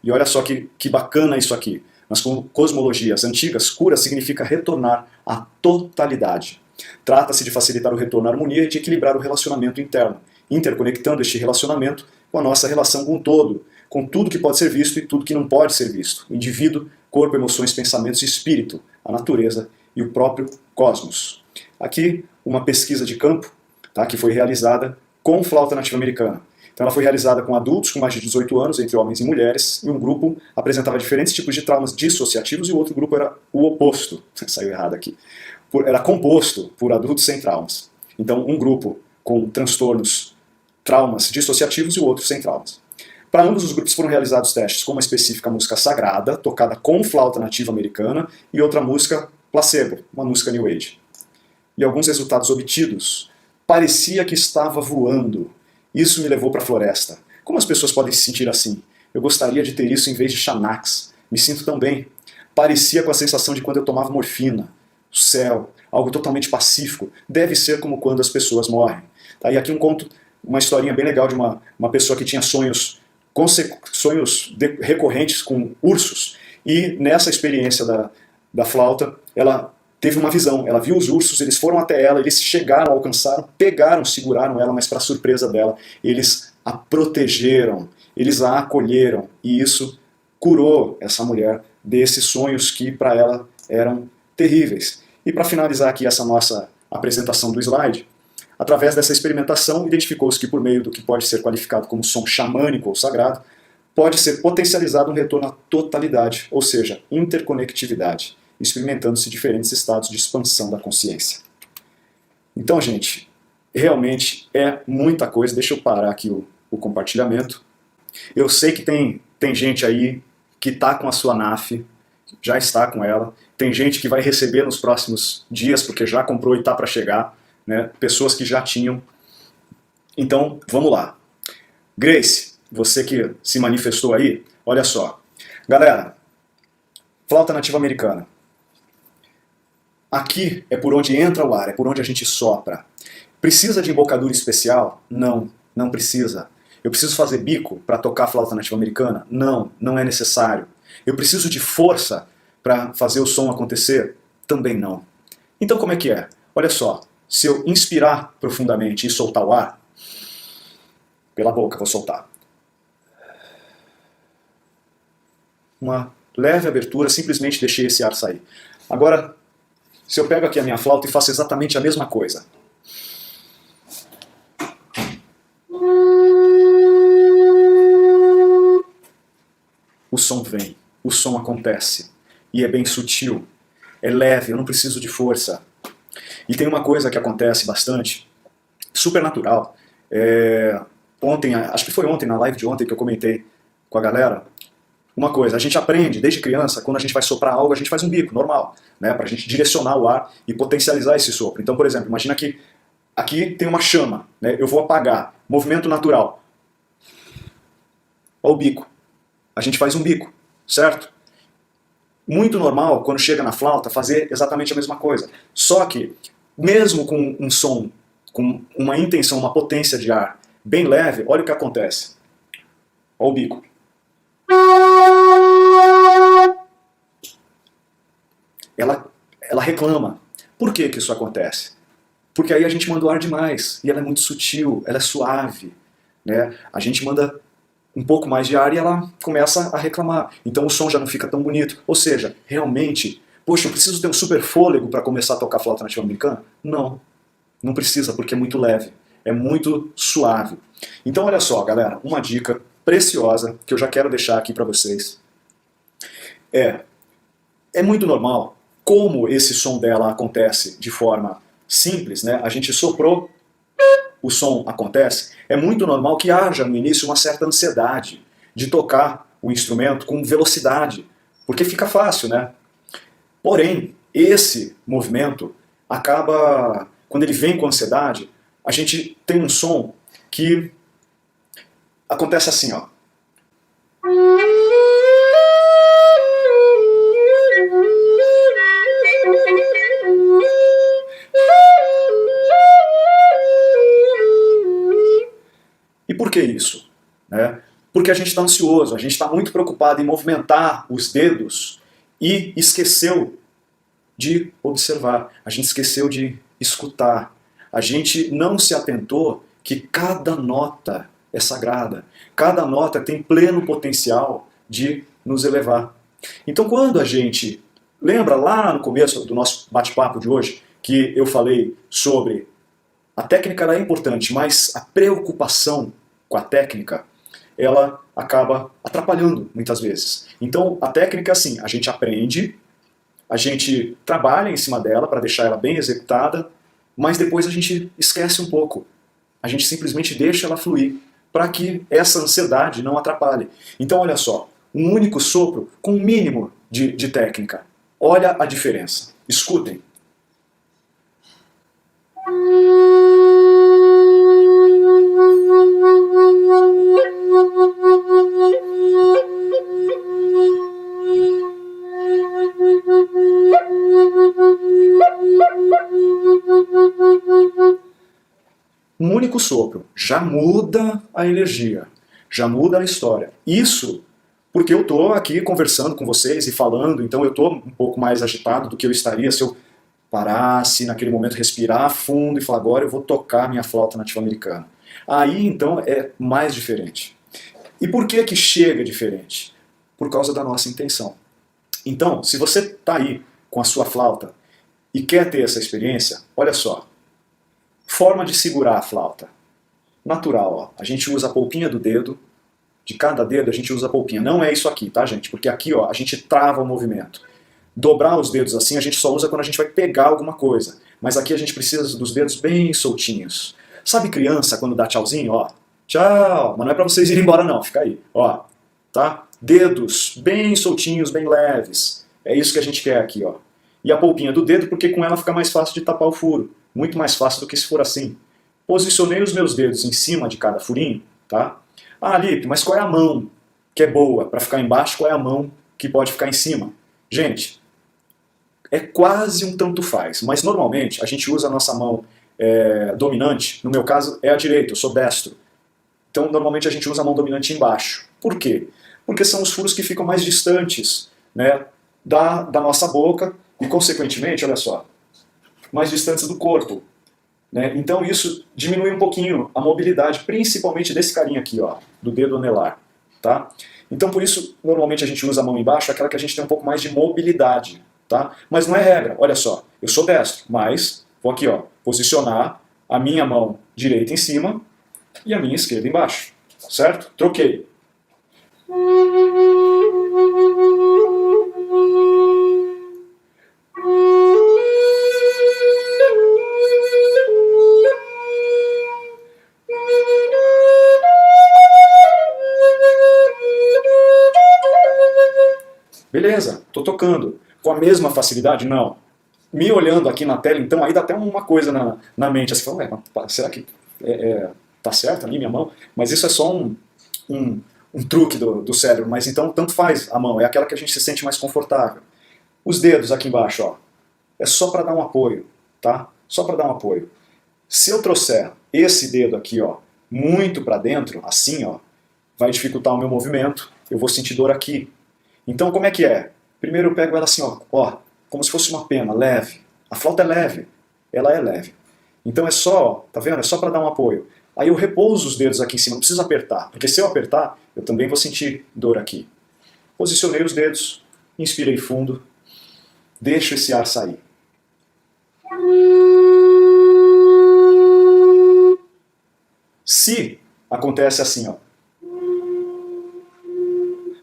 E olha só que bacana isso aqui. Nas cosmologias antigas, cura significa retornar à totalidade. Trata-se de facilitar o retorno à harmonia e de equilibrar o relacionamento interno, interconectando este relacionamento com a nossa relação com o todo, com tudo que pode ser visto e tudo que não pode ser visto: indivíduo, corpo, emoções, pensamentos e espírito, a natureza e o próprio cosmos. Aqui, uma pesquisa de campo, tá, que foi realizada com flauta nativa americana. Então ela foi realizada com adultos com mais de 18 anos, entre homens e mulheres, e um grupo apresentava diferentes tipos de traumas dissociativos e o outro grupo era o oposto. Saiu errado aqui. Era composto por adultos sem traumas. Então um grupo com traumas dissociativos e o outro sem traumas. Para ambos os grupos foram realizados testes com uma específica música sagrada, tocada com flauta nativa americana, e outra música placebo, uma música New Age. E alguns resultados obtidos: parecia que estava voando. Isso me levou para a floresta. Como as pessoas podem se sentir assim? Eu gostaria de ter isso em vez de Xanax. Me sinto tão bem. Parecia com a sensação de quando eu tomava morfina. O céu, algo totalmente pacífico. Deve ser como quando as pessoas morrem. Tá? E aqui um conto, uma historinha bem legal de uma pessoa que tinha sonhos recorrentes com ursos. E nessa experiência da flauta, ela teve uma visão. Ela viu os ursos, eles foram até ela, eles chegaram, alcançaram, pegaram, seguraram ela, mas para surpresa dela, eles a protegeram, eles a acolheram. E isso curou essa mulher desses sonhos que para ela eram terríveis. E para finalizar aqui essa nossa apresentação do slide, através dessa experimentação, identificou-se que por meio do que pode ser qualificado como som xamânico ou sagrado, pode ser potencializado um retorno à totalidade, ou seja, interconectividade, experimentando-se diferentes estados de expansão da consciência. Então, gente, realmente é muita coisa. Deixa eu parar aqui o compartilhamento. Eu sei que tem gente aí que está com a sua NAF, já está com ela, tem gente que vai receber nos próximos dias, porque já comprou e está para chegar, né? Pessoas que já tinham. Então, vamos lá. Grace, você que se manifestou aí, olha só. Galera, flauta nativa americana. Aqui é por onde entra o ar, é por onde a gente sopra. Precisa de embocadura especial? Não, não precisa. Eu preciso fazer bico para tocar flauta nativa americana? Não, não é necessário. Eu preciso de força para fazer o som acontecer? Também não. Então como é que é? Olha só, se eu inspirar profundamente e soltar o ar, pela boca vou soltar. Uma leve abertura, simplesmente deixei esse ar sair. Agora, se eu pego aqui a minha flauta e faço exatamente a mesma coisa. O som vem, o som acontece. E é bem sutil, é leve, eu não preciso de força. E tem uma coisa que acontece bastante, super natural. Ontem, acho que foi ontem, na live de ontem que eu comentei com a galera, uma coisa, a gente aprende desde criança, quando a gente vai soprar algo, a gente faz um bico, normal, né, para a gente direcionar o ar e potencializar esse sopro. Então, por exemplo, imagina que aqui tem uma chama, né, eu vou apagar, movimento natural. Olha o bico. A gente faz um bico, certo? Muito normal, quando chega na flauta, fazer exatamente a mesma coisa. Só que, mesmo com um som, com uma intenção, uma potência de ar bem leve, olha o que acontece. Olha o bico. Ela reclama. Por que que isso acontece? Porque aí a gente manda o ar demais, e ela é muito sutil, ela é suave, né? A gente manda um pouco mais de ar e ela começa a reclamar. Então o som já não fica tão bonito. Ou seja, realmente, poxa, eu preciso ter um super fôlego para começar a tocar flauta nativa americana? Não, não precisa, porque é muito leve, é muito suave. Então olha só, galera, uma dica preciosa que eu já quero deixar aqui para vocês. É muito normal, como esse som dela acontece de forma simples, né? A gente soprou, o som acontece, é muito normal que haja no início uma certa ansiedade de tocar o instrumento com velocidade, porque fica fácil, né? Porém, esse movimento acaba, quando ele vem com ansiedade, a gente tem um som que acontece assim, ó. E por que isso? Porque a gente está ansioso, a gente está muito preocupado em movimentar os dedos e esqueceu de observar, a gente esqueceu de escutar, a gente não se atentou que cada nota é sagrada, cada nota tem pleno potencial de nos elevar. Então quando a gente, lembra lá no começo do nosso bate-papo de hoje, que eu falei sobre a técnica ela é importante, mas a preocupação com a técnica, ela acaba atrapalhando muitas vezes. Então a técnica é assim, a gente aprende, a gente trabalha em cima dela para deixar ela bem executada, mas depois a gente esquece um pouco. A gente simplesmente deixa ela fluir, para que essa ansiedade não atrapalhe. Então olha só, um único sopro com um mínimo de técnica. Olha a diferença. Escutem. Um único sopro já muda a energia, já muda a história. Isso porque eu estou aqui conversando com vocês e falando, então eu estou um pouco mais agitado do que eu estaria se eu parasse naquele momento, respirar fundo e falar, agora eu vou tocar minha flauta nativa americana. Aí então é mais diferente. E por que que chega diferente? Por causa da nossa intenção. Então, se você está aí com a sua flauta e quer ter essa experiência, olha só. Forma de segurar a flauta. Natural, ó. A gente usa a polpinha do dedo, de cada dedo a gente usa a polpinha. Não é isso aqui, tá, gente? Porque aqui, ó, a gente trava o movimento. Dobrar os dedos assim a gente só usa quando a gente vai pegar alguma coisa. Mas aqui a gente precisa dos dedos bem soltinhos. Sabe criança quando dá tchauzinho, ó? Tchau! Mas não é pra vocês irem embora não, fica aí, ó. Tá? Dedos bem soltinhos, bem leves. É isso que a gente quer aqui, ó. E a polpinha do dedo porque com ela fica mais fácil de tapar o furo. Muito mais fácil do que se for assim. Posicionei os meus dedos em cima de cada furinho, tá? Ah, Lipe, mas qual é a mão que é boa para ficar embaixo? Qual é a mão que pode ficar em cima? Gente, é quase um tanto faz, mas normalmente a gente usa a nossa mão dominante, no meu caso é a direita, eu sou destro. Então normalmente a gente usa a mão dominante embaixo. Por quê? Porque são os furos que ficam mais distantes, né, da nossa boca e consequentemente, olha só, mais distantes do corpo. Né? Então isso diminui um pouquinho a mobilidade, principalmente desse carinha aqui, ó, do dedo anelar. Tá? Então por isso normalmente a gente usa a mão embaixo, aquela que a gente tem um pouco mais de mobilidade. Tá? Mas não é regra, olha só, eu sou destro, mas vou aqui, ó, posicionar a minha mão direita em cima e a minha esquerda embaixo. Certo? Troquei. Beleza, estou tocando. Com a mesma facilidade? Não. Me olhando aqui na tela, então, aí dá até uma coisa na mente. Assim, fala, será que tá certo ali minha mão? Mas isso é só um truque do cérebro. Mas então, tanto faz a mão. É aquela que a gente se sente mais confortável. Os dedos aqui embaixo, ó. É só para dar um apoio, tá? Só para dar um apoio. Se eu trouxer esse dedo aqui, ó, muito para dentro, assim, ó, vai dificultar o meu movimento. Eu vou sentir dor aqui. Então, como é que é? Primeiro eu pego ela assim, ó, como se fosse uma pena, leve. A flauta é leve, ela é leve. Então é só, tá vendo? É só para dar um apoio. Aí eu repouso os dedos aqui em cima, não preciso apertar, porque se eu apertar, eu também vou sentir dor aqui. Posicionei os dedos, inspirei fundo, deixo esse ar sair. Se acontece assim, ó,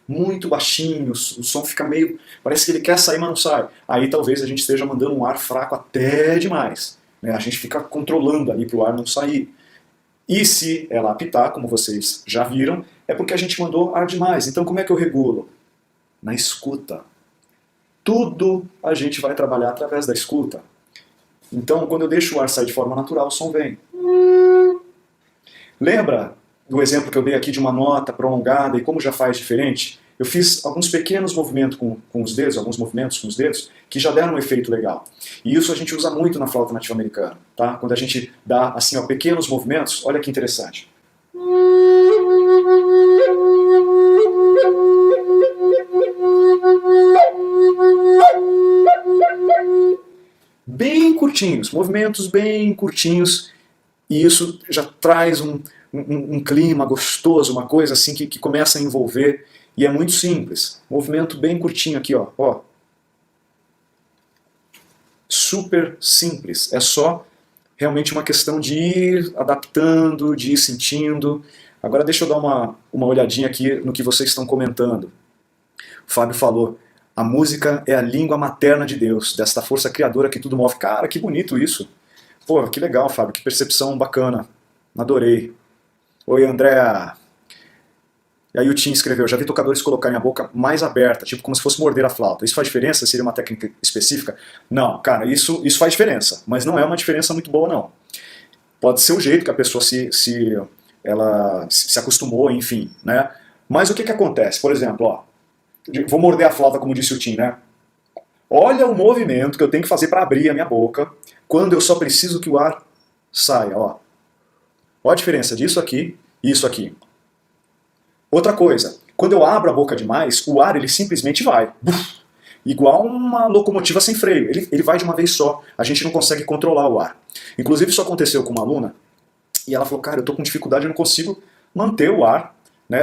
muito baixinho, o som fica meio... parece que ele quer sair, mas não sai. Aí talvez a gente esteja mandando um ar fraco até demais. Né? A gente fica controlando ali para o ar não sair. E se ela apitar, como vocês já viram, é porque a gente mandou ar demais. Então como é que eu regulo? Na escuta. Tudo a gente vai trabalhar através da escuta. Então quando eu deixo o ar sair de forma natural, o som vem. Lembra do exemplo que eu dei aqui de uma nota prolongada e como já faz diferente? Eu fiz alguns pequenos movimentos com os dedos, alguns movimentos com os dedos, que já deram um efeito legal. E isso a gente usa muito na flauta nativa americana, tá? Quando a gente dá assim, ó, pequenos movimentos, olha que interessante. Bem curtinhos, movimentos bem curtinhos, e isso já traz um clima gostoso, uma coisa assim que começa a envolver, e é muito simples. Movimento bem curtinho aqui, ó. Super simples. É só realmente uma questão de ir adaptando, de ir sentindo. Agora deixa eu dar uma olhadinha aqui no que vocês estão comentando. O Fábio falou, a música é a língua materna de Deus, desta força criadora que tudo move. Cara, que bonito isso. Pô, que legal, Fábio, que percepção bacana. Adorei. Oi, Andréa. E aí o Tim escreveu, já vi tocadores colocarem a boca mais aberta, tipo como se fosse morder a flauta. Isso faz diferença? Seria uma técnica específica? Não, cara, isso faz diferença, mas não é uma diferença muito boa, não. Pode ser o jeito que a pessoa se acostumou, enfim, né? Mas o que acontece? Por exemplo, ó, vou morder a flauta, como disse o Tim, né? Olha o movimento que eu tenho que fazer para abrir a minha boca quando eu só preciso que o ar saia, ó. Olha a diferença disso aqui e isso aqui. Outra coisa, quando eu abro a boca demais, o ar ele simplesmente vai. Buf, igual uma locomotiva sem freio. Ele vai de uma vez só. A gente não consegue controlar o ar. Inclusive isso aconteceu com uma aluna e ela falou, cara, eu tô com dificuldade, eu não consigo manter o ar. Né?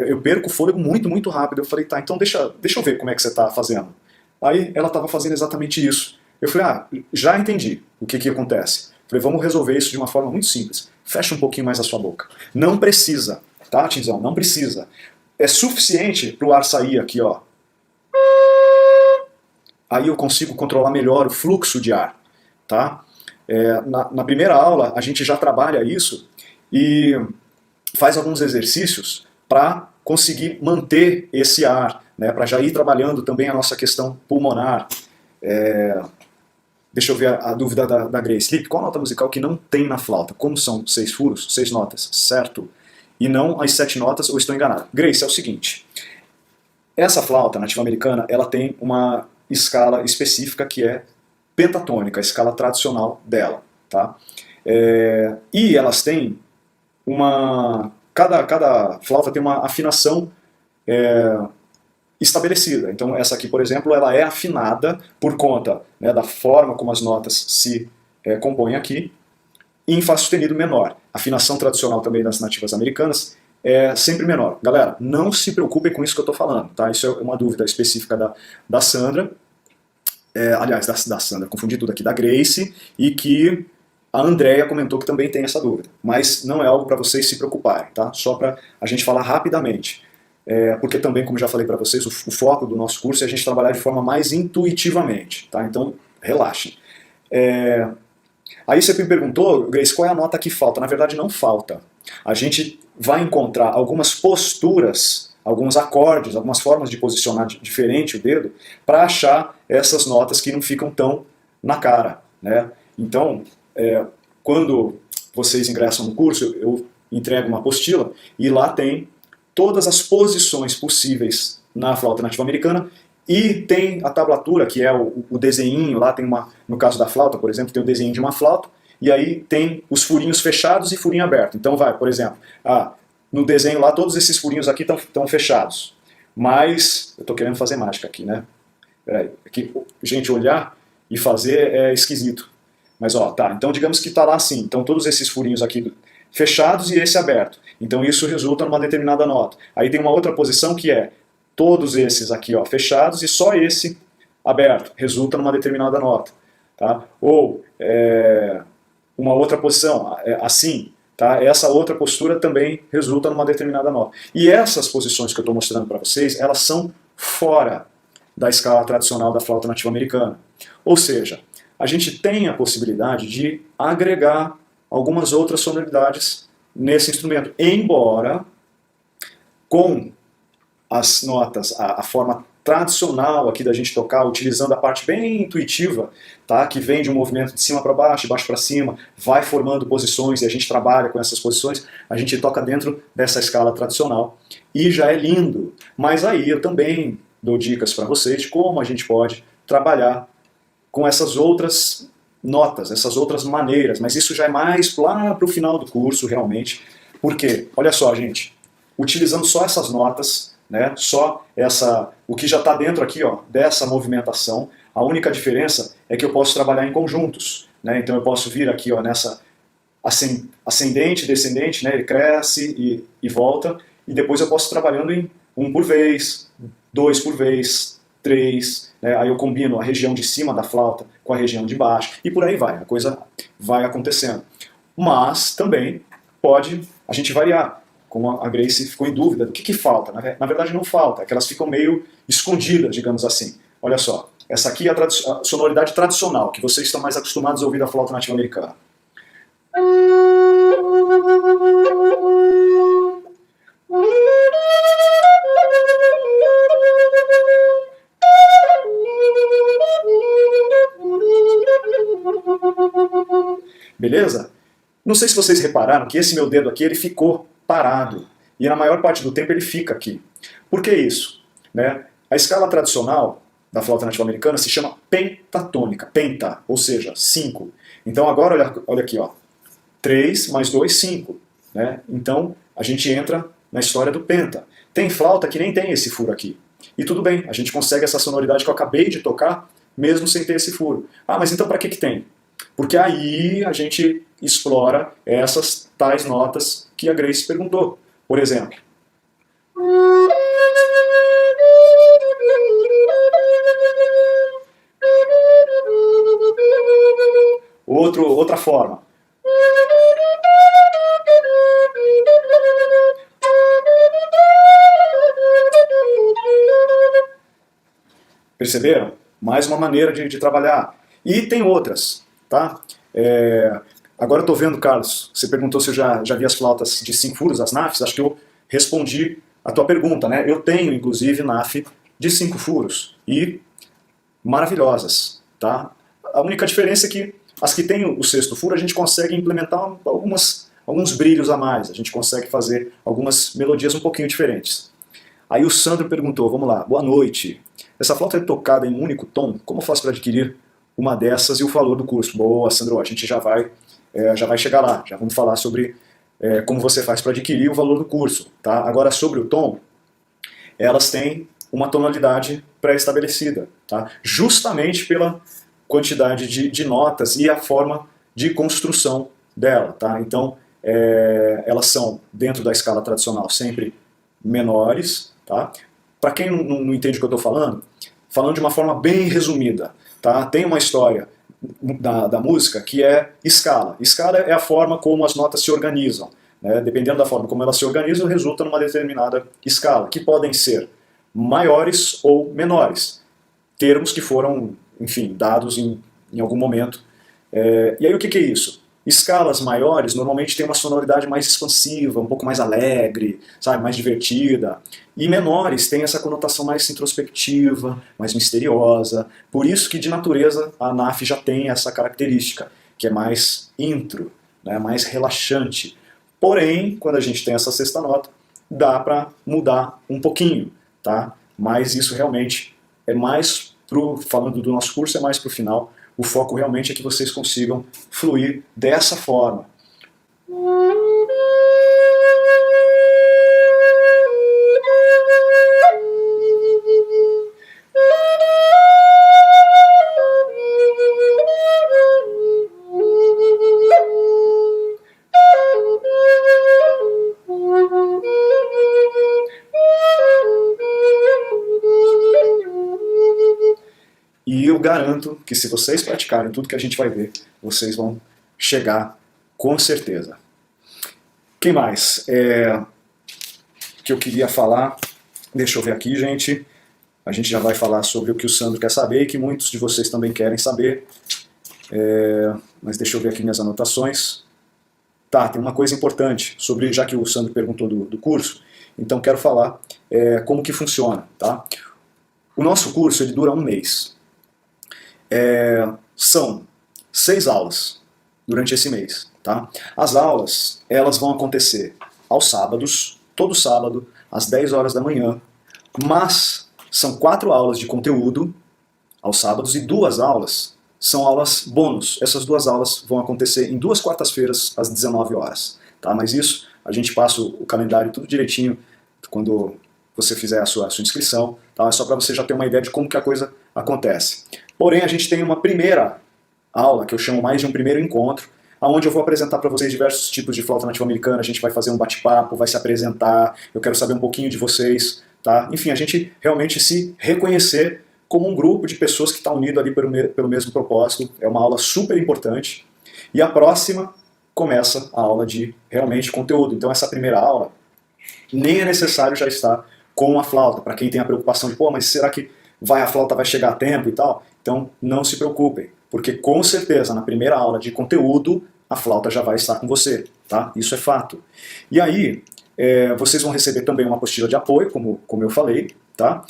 Eu perco o fôlego muito, muito rápido. Eu falei, tá, então deixa eu ver como é que você está fazendo. Aí ela estava fazendo exatamente isso. Eu falei, já entendi o que acontece. Eu falei, vamos resolver isso de uma forma muito simples. Fecha um pouquinho mais a sua boca. Não precisa, tá, Tinzão? Não precisa. É suficiente para o ar sair aqui, ó. Aí eu consigo controlar melhor o fluxo de ar, tá? Na primeira aula a gente já trabalha isso e faz alguns exercícios para conseguir manter esse ar, né, para já ir trabalhando também a nossa questão pulmonar. Deixa eu ver a dúvida da Grace. Lipe, qual nota musical que não tem na flauta? Como são 6 furos, 6 notas, certo? E não as 7 notas, ou estou enganado? Grace, é o seguinte, essa flauta nativa americana, ela tem uma escala específica que é pentatônica, a escala tradicional dela, tá? E elas têm cada flauta tem uma afinação estabelecida. Então essa aqui, por exemplo, ela é afinada por conta, né, da forma como as notas se compõem aqui, em Fá sustenido menor. A afinação tradicional também das nativas americanas é sempre menor. Galera, não se preocupem com isso que eu estou falando, tá? Isso é uma dúvida específica da Sandra, aliás, da Sandra, confundi tudo aqui, da Grace, e que a Andrea comentou que também tem essa dúvida, mas não é algo para vocês se preocuparem, tá? Só para a gente falar rapidamente. Porque também, como já falei para vocês, o foco do nosso curso é a gente trabalhar de forma mais intuitivamente, tá? Então, relaxem. Aí você me perguntou, Grace, qual é a nota que falta? Na verdade, não falta. A gente vai encontrar algumas posturas, alguns acordes, algumas formas de posicionar diferente o dedo para achar essas notas que não ficam tão na cara, né? Então, quando vocês ingressam no curso, eu entrego uma apostila e lá tem todas as posições possíveis na flauta nativa americana e tem a tablatura, que é o desenhinho, lá tem no caso da flauta, por exemplo, tem o desenho de uma flauta e aí tem os furinhos fechados e furinho aberto. Então vai, por exemplo, no desenho lá todos esses furinhos aqui estão fechados, mas eu estou querendo fazer mágica aqui, né? Peraí, aqui, gente, olhar e fazer é esquisito. Mas ó, tá, então digamos que está lá assim, então todos esses furinhos aqui fechados e esse aberto. Então isso resulta numa determinada nota. Aí tem uma outra posição que é todos esses aqui, ó, fechados e só esse aberto, resulta numa determinada nota. Tá? Ou uma outra posição, assim, tá? Essa outra postura também resulta numa determinada nota. E essas posições que eu estou mostrando para vocês, elas são fora da escala tradicional da flauta nativa americana. Ou seja, a gente tem a possibilidade de agregar algumas outras sonoridades nesse instrumento, embora com as notas, a forma tradicional aqui da gente tocar, utilizando a parte bem intuitiva, tá? Que vem de um movimento de cima para baixo, de baixo para cima, vai formando posições e a gente trabalha com essas posições, a gente toca dentro dessa escala tradicional e já é lindo. Mas aí eu também dou dicas para vocês de como a gente pode trabalhar com essas outras notas, essas outras maneiras, mas isso já é mais lá para o final do curso, realmente, porque, olha só, gente, utilizando só essas notas, né, só o que já está dentro aqui, ó, dessa movimentação, a única diferença é que eu posso trabalhar em conjuntos, né, então eu posso vir aqui, ó, nessa ascendente, descendente, né, ele cresce e volta, e depois eu posso ir trabalhando em 1 por vez, 2 por vez, 3, né, aí eu combino a região de cima da flauta com a região de baixo, e por aí vai, a coisa vai acontecendo. Mas também pode a gente variar, como a Grace ficou em dúvida do que falta. Na verdade não falta, é que elas ficam meio escondidas, digamos assim. Olha só, essa aqui é a sonoridade tradicional, que vocês estão mais acostumados a ouvir da flauta nativa americana. Beleza? Não sei se vocês repararam que esse meu dedo aqui ele ficou parado. E na maior parte do tempo ele fica aqui. Por que isso? Né? A escala tradicional da flauta nativa americana se chama pentatônica. Penta, ou seja, 5. Então agora olha aqui, ó. 3 mais 2, 5. Né? Então, a gente entra na história do penta. Tem flauta que nem tem esse furo aqui. E tudo bem, a gente consegue essa sonoridade que eu acabei de tocar, mesmo sem ter esse furo. Ah, mas então para que tem? Porque aí a gente explora essas tais notas que a Grace perguntou. Por exemplo. Outra forma. Perceberam? Mais uma maneira de trabalhar. E tem outras, tá? Agora eu estou vendo, Carlos, você perguntou se eu já vi as flautas de 5 furos, as NAFs, acho que eu respondi a tua pergunta, né? Eu tenho, inclusive, NAF de 5 furos, e maravilhosas, tá? A única diferença é que as que têm o sexto furo, a gente consegue implementar alguns brilhos a mais, a gente consegue fazer algumas melodias um pouquinho diferentes. Aí o Sandro perguntou, vamos lá, boa noite. Essa flauta é tocada em um único tom, como eu faço para adquirir uma dessas e o valor do curso? Boa, Sandro, a gente já vai chegar lá, já vamos falar sobre como você faz para adquirir o valor do curso. Tá? Agora, sobre o tom, elas têm uma tonalidade pré-estabelecida, tá? Justamente pela quantidade de notas e a forma de construção dela. Tá? Então, elas são, dentro da escala tradicional, sempre menores. Tá? Para quem não entende o que eu estou falando de uma forma bem resumida, tá? Tem uma história da música que é escala. Escala é a forma como as notas se organizam. Né? Dependendo da forma como elas se organizam, resulta numa determinada escala, que podem ser maiores ou menores. Termos que foram, enfim, dados em algum momento. E aí o que é isso? Escalas maiores normalmente têm uma sonoridade mais expansiva, um pouco mais alegre, sabe, mais divertida. E menores têm essa conotação mais introspectiva, mais misteriosa. Por isso que de natureza a NAF já tem essa característica, que é mais intro, né, mais relaxante. Porém, quando a gente tem essa sexta nota, dá para mudar um pouquinho, tá? Mas isso realmente é mais falando do nosso curso, é mais para o final. O foco realmente é que vocês consigam fluir dessa forma. E eu garanto que se vocês praticarem tudo que a gente vai ver, vocês vão chegar com certeza. Quem mais? Que eu queria falar, deixa eu ver aqui, gente. A gente já vai falar sobre o que o Sandro quer saber e que muitos de vocês também querem saber. Mas deixa eu ver aqui minhas anotações. Tá, tem uma coisa importante, já que o Sandro perguntou do curso, então quero falar como que funciona. Tá? O nosso curso ele dura um mês. São 6 aulas durante esse mês. Tá? As aulas elas vão acontecer aos sábados, todo sábado, às 10 horas da manhã, mas são 4 aulas de conteúdo aos sábados e 2 aulas são aulas bônus. Essas 2 aulas vão acontecer em 2 quartas-feiras, às 19 horas. Tá? Mas isso, a gente passa o calendário tudo direitinho quando você fizer a sua inscrição. Tá? É só para você já ter uma ideia de como que a coisa acontece. Porém, a gente tem uma primeira aula, que eu chamo mais de um primeiro encontro, onde eu vou apresentar para vocês diversos tipos de flauta nativa americana, a gente vai fazer um bate-papo, vai se apresentar, eu quero saber um pouquinho de vocês, tá? Enfim, a gente realmente se reconhecer como um grupo de pessoas que está unido ali pelo mesmo propósito. É uma aula super importante. E a próxima começa a aula de realmente conteúdo. Então essa primeira aula nem é necessário já estar com a flauta, para quem tem a preocupação de, pô, mas será que a flauta vai chegar a tempo e tal? Então não se preocupem, porque com certeza na primeira aula de conteúdo a flauta já vai estar com você, tá? Isso é fato. E aí, vocês vão receber também uma apostila de apoio, como eu falei, tá?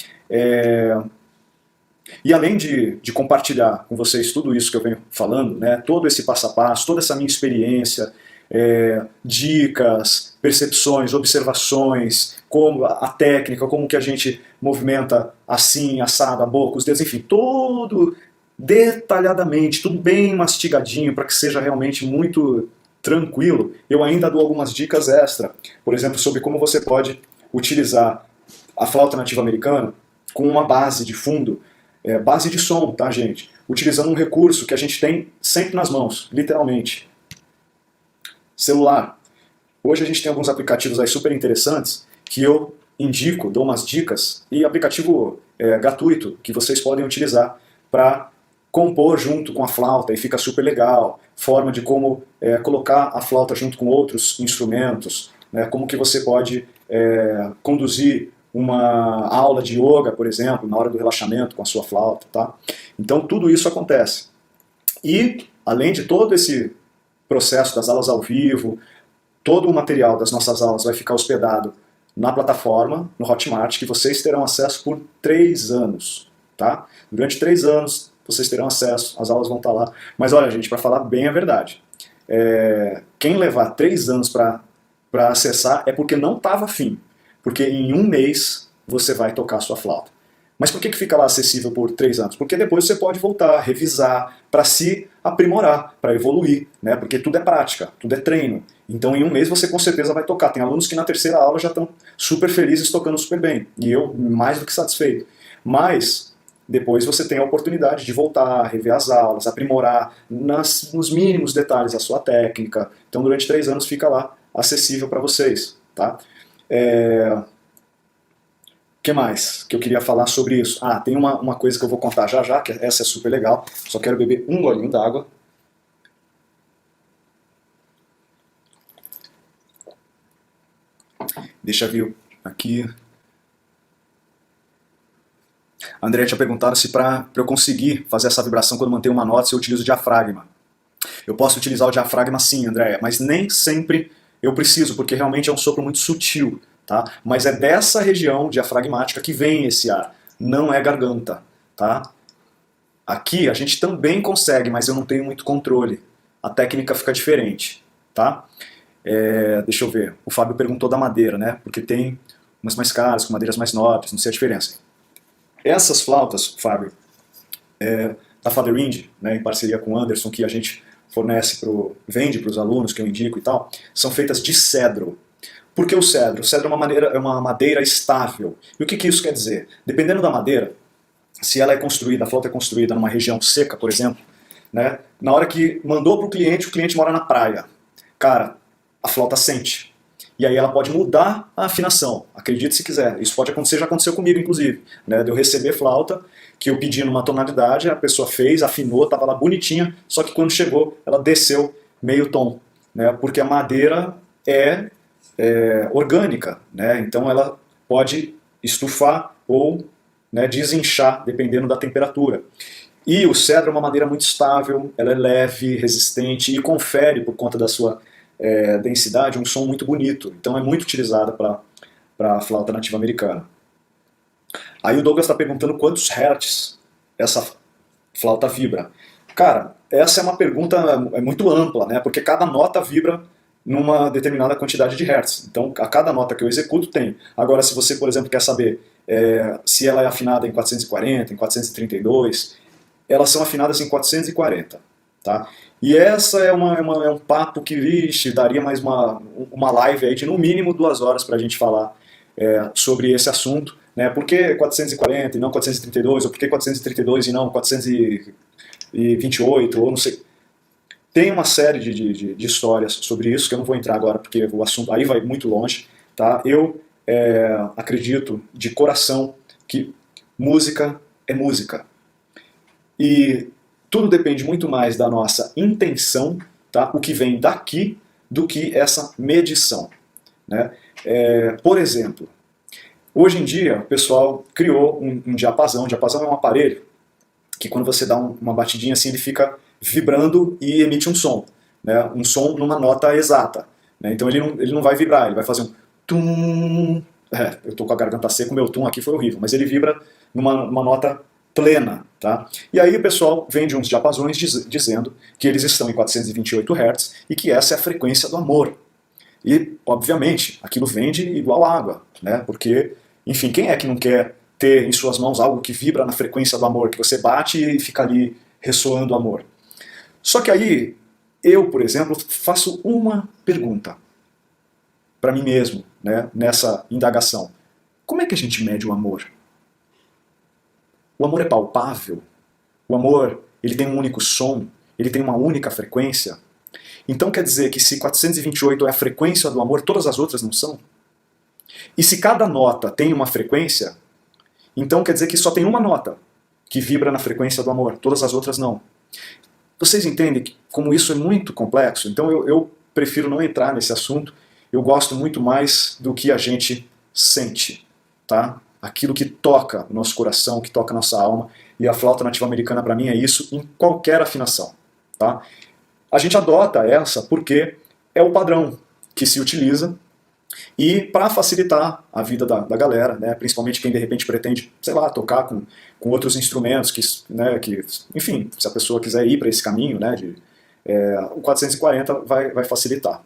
E além de compartilhar com vocês tudo isso que eu venho falando, né, todo esse passo a passo, toda essa minha experiência, dicas, percepções, observações, como a técnica, como que a gente movimenta assim, assado, a boca, os dedos, enfim, todo detalhadamente, tudo bem mastigadinho, para que seja realmente muito tranquilo, eu ainda dou algumas dicas extra, por exemplo, sobre como você pode utilizar a flauta nativa americana com uma base de fundo, base de som, tá, gente? Utilizando um recurso que a gente tem sempre nas mãos, literalmente. Celular. Hoje a gente tem alguns aplicativos aí super interessantes que eu indico, dou umas dicas, e aplicativo gratuito que vocês podem utilizar para compor junto com a flauta e fica super legal. Forma de como colocar a flauta junto com outros instrumentos, né? Como que você pode conduzir uma aula de yoga, por exemplo, na hora do relaxamento com a sua flauta, tá? Então tudo isso acontece. E, além de todo esse processo das aulas ao vivo, todo o material das nossas aulas vai ficar hospedado na plataforma, no Hotmart, que vocês terão acesso por 3 anos, tá? Durante 3 anos vocês terão acesso, as aulas vão estar lá. Mas olha, gente, para falar bem a verdade, quem levar 3 anos para acessar é porque não estava afim, porque em 1 mês você vai tocar a sua flauta. Mas por que fica lá acessível por 3 anos? Porque depois você pode voltar, revisar, para se aprimorar, para evoluir, né? Porque tudo é prática, tudo é treino. Então em 1 mês você com certeza vai tocar. Tem alunos que na 3ª aula já estão super felizes tocando super bem. E eu mais do que satisfeito. Mas depois você tem a oportunidade de voltar, rever as aulas, aprimorar nos mínimos detalhes a sua técnica. Então durante 3 anos fica lá acessível para vocês, tá? O que mais que eu queria falar sobre isso? Ah, tem uma coisa que eu vou contar já já, que essa é super legal. Só quero beber um golinho d'água. Deixa eu ver aqui. A André tinha perguntado se para eu conseguir fazer essa vibração quando mantenho uma nota, se eu utilizo o diafragma. Eu posso utilizar o diafragma sim, André, mas nem sempre eu preciso, porque realmente é um sopro muito sutil. Tá? Mas é dessa região diafragmática que vem esse ar, não é garganta. Tá? Aqui a gente também consegue, mas eu não tenho muito controle. A técnica fica diferente. Tá? Deixa eu ver, o Fábio perguntou da madeira, né? Porque tem umas mais caras, com madeiras mais nobres, não sei a diferença. Essas flautas, Fábio, da Father Indy, né, em parceria com o Anderson, que a gente vende para os alunos, que eu indico e tal, são feitas de cedro. Por que o cedro? O cedro é uma madeira estável. E o que isso quer dizer? Dependendo da madeira, se ela a flauta é construída numa região seca, por exemplo, né, na hora que mandou para o cliente mora na praia. Cara, a flauta sente. E aí ela pode mudar a afinação, acredite se quiser. Isso pode acontecer, já aconteceu comigo, inclusive. Né, de eu receber flauta, que eu pedi numa tonalidade, a pessoa fez, afinou, estava lá bonitinha, só que quando chegou, ela desceu meio tom. Né, porque a madeira é orgânica, né? Então ela pode estufar ou, né, desinchar, dependendo da temperatura. E o cedro é uma madeira muito estável, ela é leve, resistente e confere, por conta da sua densidade, um som muito bonito. Então é muito utilizada para a flauta nativa americana. Aí o Douglas está perguntando quantos hertz essa flauta vibra. Cara, essa é uma pergunta muito ampla, né? Porque cada nota vibra numa determinada quantidade de hertz. Então, a cada nota que eu executo tem. Agora, se você, por exemplo, quer saber se ela é afinada em 440, em 432, elas são afinadas em 440. Tá? E essa é um papo que, vixe, daria mais uma live aí de no mínimo 2 horas para a gente falar sobre esse assunto. Né? Por que 440 e não 432? Ou por que 432 e não 428? Ou não sei. Tem uma série de histórias sobre isso, que eu não vou entrar agora, porque o assunto aí vai muito longe. Tá? Eu acredito de coração que música é música. E tudo depende muito mais da nossa intenção, tá? O que vem daqui, do que essa medição. Né? Por exemplo, hoje em dia o pessoal criou um diapasão. O diapasão é um aparelho que quando você dá uma batidinha assim, ele fica vibrando e emite um som. Né? Um som numa nota exata. Né? Então ele não vai vibrar, ele vai fazer um tum. Eu estou com a garganta seca, o meu tum aqui foi horrível, mas ele vibra numa nota plena. Tá? E aí o pessoal vende uns diapasões dizendo que eles estão em 428 Hz e que essa é a frequência do amor. E, obviamente, aquilo vende igual água, né? Porque, enfim, quem é que não quer ter em suas mãos algo que vibra na frequência do amor, que você bate e fica ali ressoando o amor? Só que aí eu, por exemplo, faço uma pergunta para mim mesmo, né, nessa indagação. Como é que a gente mede o amor? O amor é palpável? O amor, ele tem um único som? Ele tem uma única frequência? Então quer dizer que se 428 é a frequência do amor, todas as outras não são? E se cada nota tem uma frequência, então quer dizer que só tem uma nota que vibra na frequência do amor, todas as outras não. Vocês entendem como isso é muito complexo? Então eu prefiro não entrar nesse assunto. Eu gosto muito mais do que a gente sente, tá? Aquilo que toca o nosso coração, que toca a nossa alma. E a flauta nativa americana para mim é isso em qualquer afinação, tá? A gente adota essa porque é o padrão que se utiliza e para facilitar a vida da galera, né, principalmente quem de repente pretende, sei lá, tocar com outros instrumentos, enfim, se a pessoa quiser ir para esse caminho, né, o 440 vai facilitar.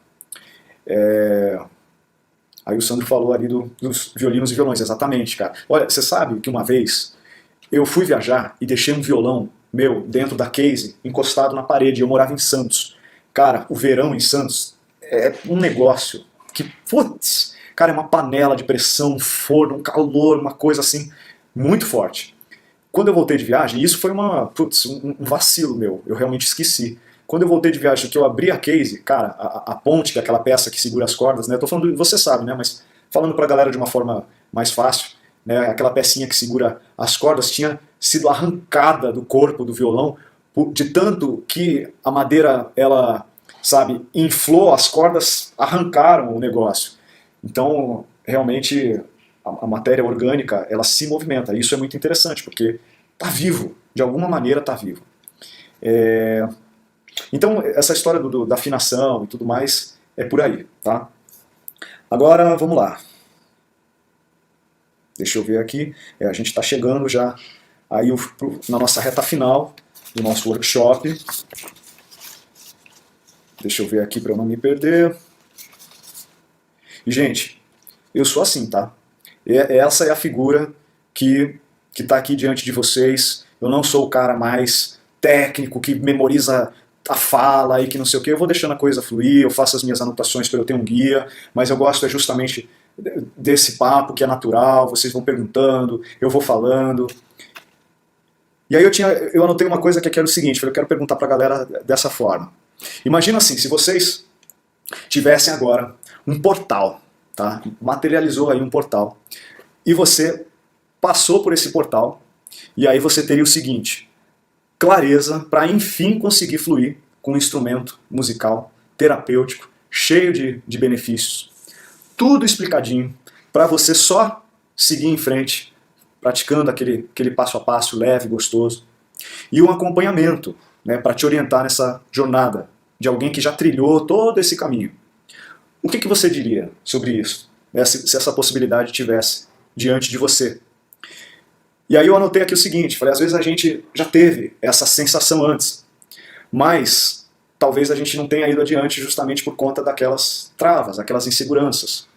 Aí o Sandro falou ali dos violinos e violões, exatamente, cara. Olha, você sabe que uma vez eu fui viajar e deixei um violão meu dentro da case, encostado na parede, eu morava em Santos. Cara, o verão em Santos é um negócio que, putz, cara, é uma panela de pressão, um forno, um calor, uma coisa assim, muito forte. Quando eu voltei de viagem, isso foi um vacilo meu, eu realmente esqueci. Quando eu voltei de viagem, que eu abri a case, cara, a ponte, que é aquela peça que segura as cordas, né, eu tô falando, você sabe, né, mas falando pra galera de uma forma mais fácil, né, aquela pecinha que segura as cordas tinha sido arrancada do corpo do violão, de tanto que a madeira, ela, sabe, inflou, as cordas arrancaram o negócio. Então, realmente, a matéria orgânica, ela se movimenta. Isso é muito interessante, porque está vivo, de alguma maneira está vivo. Então, essa história da afinação e tudo mais é por aí, tá? Agora, vamos lá. Deixa eu ver aqui. A gente está chegando já aí na nossa reta final do nosso workshop. Deixa eu ver aqui para eu não me perder. E, gente, eu sou assim, tá? Essa é a figura que está aqui diante de vocês. Eu não sou o cara mais técnico, que memoriza a fala e que não sei o que. Eu vou deixando a coisa fluir, eu faço as minhas anotações para eu ter um guia, mas eu gosto justamente desse papo que é natural, vocês vão perguntando, eu vou falando. E aí eu anotei uma coisa que era o seguinte, eu quero perguntar para a galera dessa forma. Imagina assim, se vocês tivessem agora um portal, tá? Materializou aí um portal, e você passou por esse portal, e aí você teria o seguinte: clareza para enfim conseguir fluir com um instrumento musical, terapêutico, cheio de benefícios. Tudo explicadinho, para você só seguir em frente, praticando aquele passo a passo leve, gostoso. E um acompanhamento, né, para te orientar nessa jornada, de alguém que já trilhou todo esse caminho. O que você diria sobre isso, né, se essa possibilidade tivesse diante de você? E aí eu anotei aqui o seguinte, falei, às vezes a gente já teve essa sensação antes, mas talvez a gente não tenha ido adiante justamente por conta daquelas travas, aquelas inseguranças.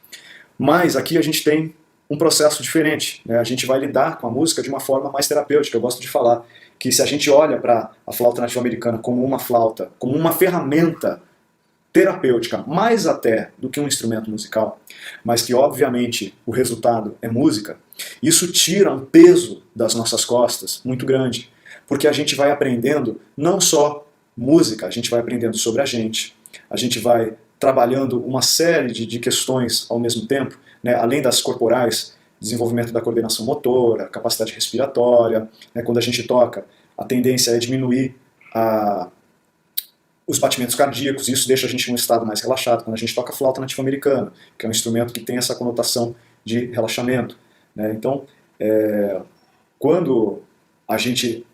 Mas aqui a gente tem um processo diferente, né? A gente vai lidar com a música de uma forma mais terapêutica. Eu gosto de falar que se a gente olha para a flauta nativa americana como uma flauta, como uma ferramenta terapêutica, mais até do que um instrumento musical, mas que obviamente o resultado é música, isso tira um peso das nossas costas muito grande, porque a gente vai aprendendo não só música, a gente vai aprendendo sobre a gente vai trabalhando uma série de questões ao mesmo tempo, né, além das corporais, desenvolvimento da coordenação motora, capacidade respiratória, né, quando a gente toca, a tendência é diminuir os batimentos cardíacos, isso deixa a gente em um estado mais relaxado. Quando a gente toca flauta nativa americana, que é um instrumento que tem essa conotação de relaxamento, né? Então, quando a gente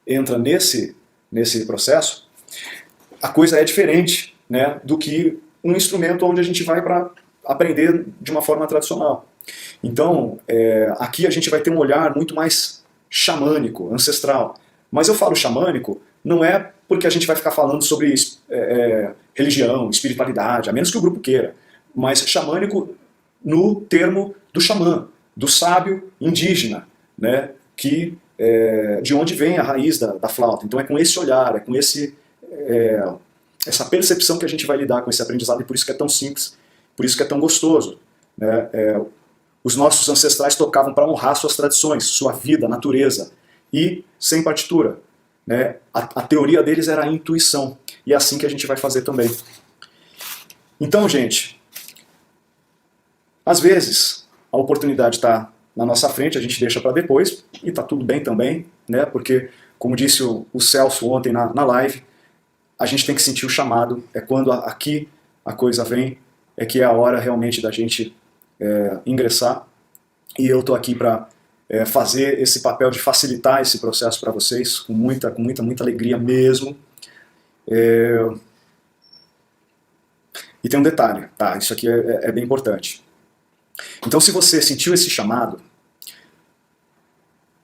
entra nesse processo, a coisa é diferente, né, do que um instrumento onde a gente vai para aprender de uma forma tradicional. Então, aqui a gente vai ter um olhar muito mais xamânico, ancestral. Mas eu falo xamânico, não é porque a gente vai ficar falando sobre religião, espiritualidade, a menos que o grupo queira, mas xamânico no termo do xamã, do sábio indígena, né, de onde vem a raiz da flauta. Então é com esse olhar, é com essa percepção que a gente vai lidar com esse aprendizado, e por isso que é tão simples, por isso que é tão gostoso, né? Os nossos ancestrais tocavam para honrar suas tradições, sua vida, natureza, e sem partitura, né? A teoria deles era a intuição, e é assim que a gente vai fazer também. Então, gente, às vezes a oportunidade está na nossa frente, a gente deixa para depois, e está tudo bem também, né? Porque, como disse o Celso ontem na live, a gente tem que sentir o chamado, é quando aqui a coisa vem, é que é a hora realmente da gente ingressar, e eu estou aqui para fazer esse papel de facilitar esse processo para vocês, com muita alegria mesmo. E tem um detalhe, tá? Isso aqui é bem importante. Então, se você sentiu esse chamado,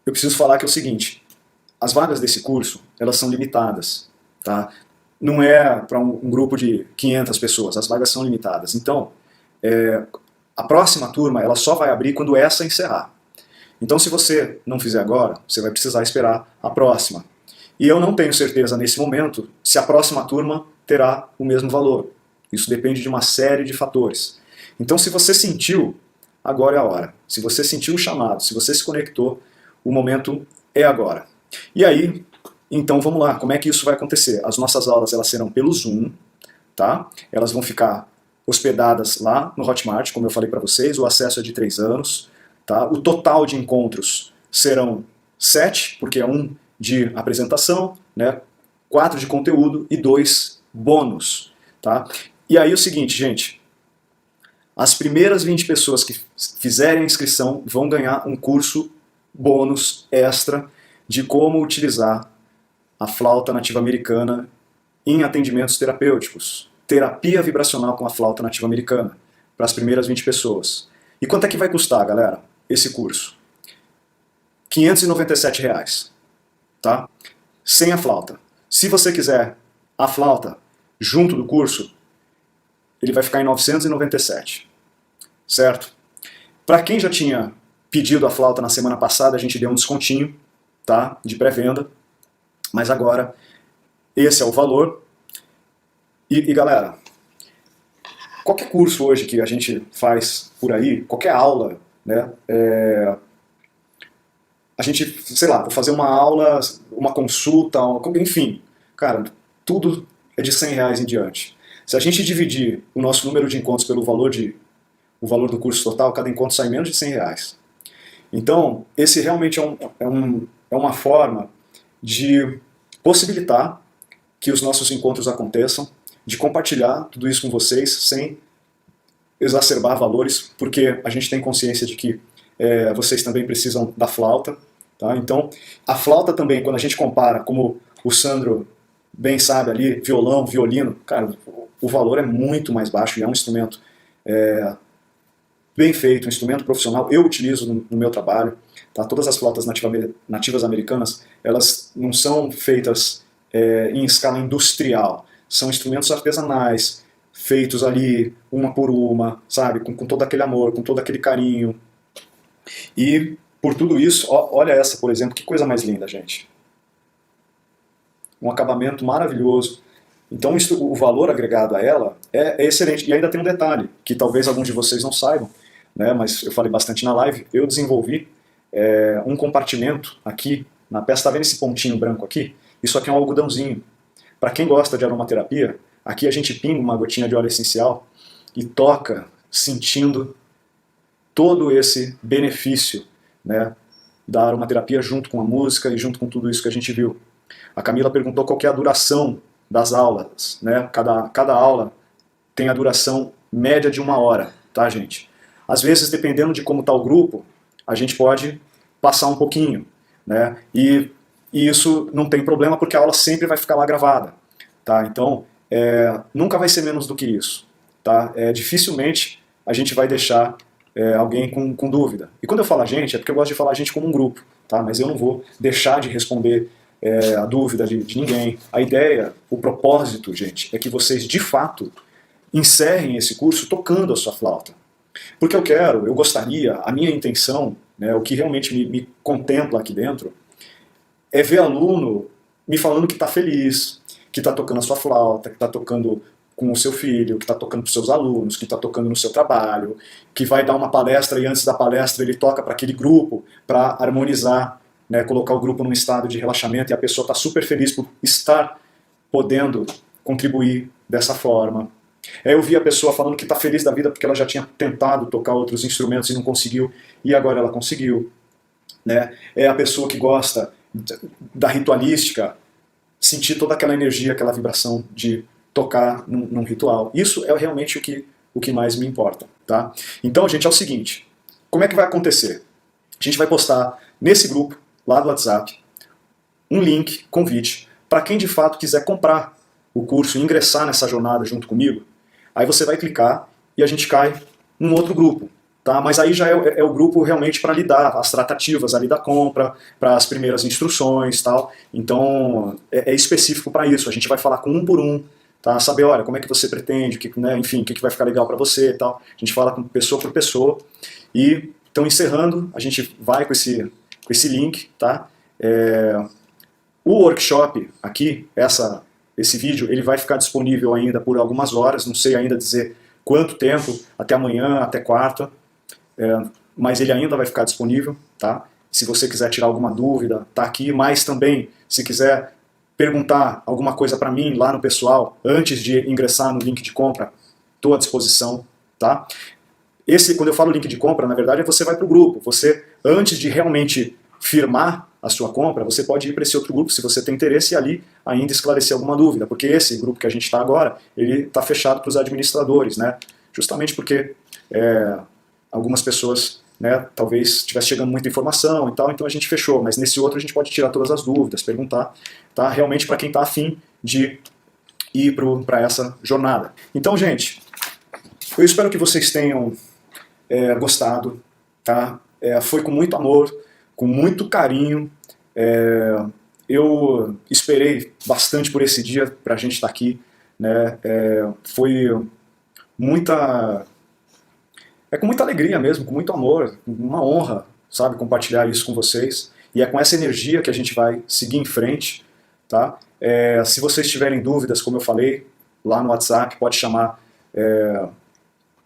eu preciso falar que é o seguinte: as vagas desse curso, elas são limitadas, tá? Não é para um grupo de 500 pessoas, as vagas são limitadas. Então, a próxima turma, ela só vai abrir quando essa encerrar. Então, se você não fizer agora, você vai precisar esperar a próxima. E eu não tenho certeza nesse momento se a próxima turma terá o mesmo valor. Isso depende de uma série de fatores. Então, se você sentiu, agora é a hora. Se você sentiu o chamado, se você se conectou, o momento é agora. E aí, então vamos lá, como é que isso vai acontecer? As nossas aulas, elas serão pelo Zoom, tá? Elas vão ficar hospedadas lá no Hotmart, como eu falei para vocês, o acesso é de 3 anos, tá? O total de encontros serão 7, porque é 1 de apresentação, né? 4 de conteúdo e 2 bônus, tá? E aí o seguinte, gente, as primeiras 20 pessoas que fizerem a inscrição vão ganhar um curso bônus extra de como utilizar a flauta nativa americana em atendimentos terapêuticos. Terapia vibracional com a flauta nativa americana, para as primeiras 20 pessoas. E quanto é que vai custar, galera, esse curso? R$ 597 reais, tá? Sem a flauta. Se você quiser a flauta junto do curso, ele vai ficar em 997, certo? Para quem já tinha pedido a flauta na semana passada, a gente deu um descontinho, tá? De pré-venda, mas agora esse é o valor. E galera, qualquer curso hoje que a gente faz por aí, qualquer aula, né? A gente, sei lá, vou fazer uma aula, uma consulta, enfim, cara, tudo é de R$ 100 reais em diante. Se a gente dividir o nosso número de encontros pelo valor do curso total, cada encontro sai menos de R$ 100 reais. Então, esse realmente é uma forma de possibilitar que os nossos encontros aconteçam, de compartilhar tudo isso com vocês sem exacerbar valores, porque a gente tem consciência de que vocês também precisam da flauta, tá? Então, a flauta também, quando a gente compara, como o Sandro bem sabe ali, violão, violino, cara, o valor é muito mais baixo e é um instrumento bem feito, um instrumento profissional. Eu utilizo no meu trabalho, tá? Todas as flautas nativas americanas, elas não são feitas em escala industrial, são instrumentos artesanais, feitos ali uma por uma, sabe, com todo aquele amor, com todo aquele carinho. E por tudo isso, olha essa, por exemplo, que coisa mais linda, gente. Um acabamento maravilhoso. Então o valor agregado a ela é excelente. E ainda tem um detalhe, que talvez alguns de vocês não saibam, né, mas eu falei bastante na live, eu desenvolvi um compartimento aqui na peça. Tá vendo esse pontinho branco aqui? Isso aqui é um algodãozinho. Para quem gosta de aromaterapia, aqui a gente pinga uma gotinha de óleo essencial e toca sentindo todo esse benefício, né, da aromaterapia junto com a música e junto com tudo isso que a gente viu. A Camila perguntou qual que é a duração das aulas, né? Cada aula tem a duração média de 1 hora, tá, gente? Às vezes, dependendo de como está o grupo, a gente pode passar um pouquinho, né? E isso não tem problema, porque a aula sempre vai ficar lá gravada, tá? Então, nunca vai ser menos do que isso, tá? Dificilmente a gente vai deixar alguém com dúvida. E quando eu falo a gente, é porque eu gosto de falar a gente como um grupo, tá? Mas eu não vou deixar de responder a dúvida de ninguém. A ideia, o propósito, gente, é que vocês, de fato, encerrem esse curso tocando a sua flauta. Porque eu gostaria, a minha intenção, né, o que realmente me contempla aqui dentro, é ver aluno me falando que está feliz, que está tocando a sua flauta, que está tocando com o seu filho, que está tocando para os seus alunos, que está tocando no seu trabalho, que vai dar uma palestra e antes da palestra ele toca para aquele grupo para harmonizar, né, colocar o grupo num estado de relaxamento e a pessoa está super feliz por estar podendo contribuir dessa forma. Eu vi a pessoa falando que está feliz da vida porque ela já tinha tentado tocar outros instrumentos e não conseguiu, e agora ela conseguiu. Né? É a pessoa que gosta da ritualística, sentir toda aquela energia, aquela vibração de tocar num ritual. Isso é realmente o que mais me importa. Tá? Então, gente, é o seguinte, como é que vai acontecer? A gente vai postar nesse grupo, lá do WhatsApp, um link, convite, para quem de fato quiser comprar o curso e ingressar nessa jornada junto comigo. Aí você vai clicar e a gente cai num outro grupo. Tá? Mas aí já é o grupo realmente para lidar, as tratativas ali da compra, para as primeiras instruções, tal. Então é específico para isso. A gente vai falar com um por um, tá? Saber, olha, como é que você pretende, né? Enfim, o que vai ficar legal para você, tal. A gente fala com pessoa por pessoa. E então encerrando, a gente vai com esse link, tá? O workshop aqui, esse vídeo, ele vai ficar disponível ainda por algumas horas. Não sei ainda dizer quanto tempo, até amanhã, até quarta. Mas ele ainda vai ficar disponível, tá? Se você quiser tirar alguma dúvida, tá aqui, mas também, se quiser perguntar alguma coisa para mim lá no pessoal, antes de ingressar no link de compra, estou à disposição, tá? Quando eu falo link de compra, na verdade, você vai para o grupo. Você, antes de realmente firmar a sua compra, você pode ir para esse outro grupo, se você tem interesse, e ali ainda esclarecer alguma dúvida, porque esse grupo que a gente está agora, ele está fechado para os administradores, né? Justamente porque algumas pessoas, né, talvez estivesse chegando muita informação e tal, então a gente fechou, mas nesse outro a gente pode tirar todas as dúvidas, perguntar, tá? Realmente para quem está afim de ir para essa jornada. Então, gente, eu espero que vocês tenham gostado, tá? Foi com muito amor, com muito carinho. Eu esperei bastante por esse dia para a gente estar aqui, né? Foi com muita alegria mesmo, com muito amor, uma honra, sabe, compartilhar isso com vocês. E é com essa energia que a gente vai seguir em frente, tá? Se vocês tiverem dúvidas, como eu falei, lá no WhatsApp, pode chamar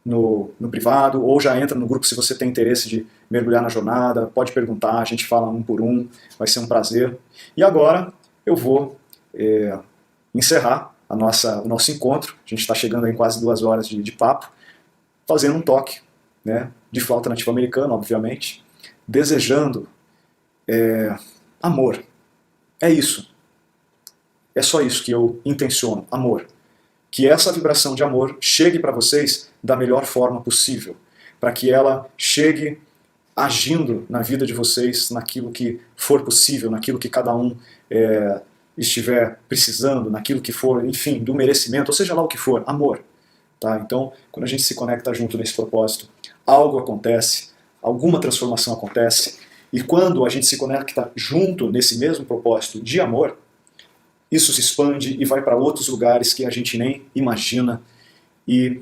no privado, ou já entra no grupo se você tem interesse de mergulhar na jornada, pode perguntar, a gente fala um por um, vai ser um prazer. E agora eu vou encerrar o nosso encontro, a gente está chegando em quase 2 horas de papo, fazendo um toque, né, de flauta nativa americana, obviamente, desejando amor. É isso. É só isso que eu intenciono, amor. Que essa vibração de amor chegue para vocês da melhor forma possível, para que ela chegue agindo na vida de vocês, naquilo que for possível, naquilo que cada um estiver precisando, naquilo que for, enfim, do merecimento, ou seja lá o que for, amor. Tá? Então, quando a gente se conecta junto nesse propósito, algo acontece, alguma transformação acontece, e quando a gente se conecta junto nesse mesmo propósito de amor, isso se expande e vai para outros lugares que a gente nem imagina, e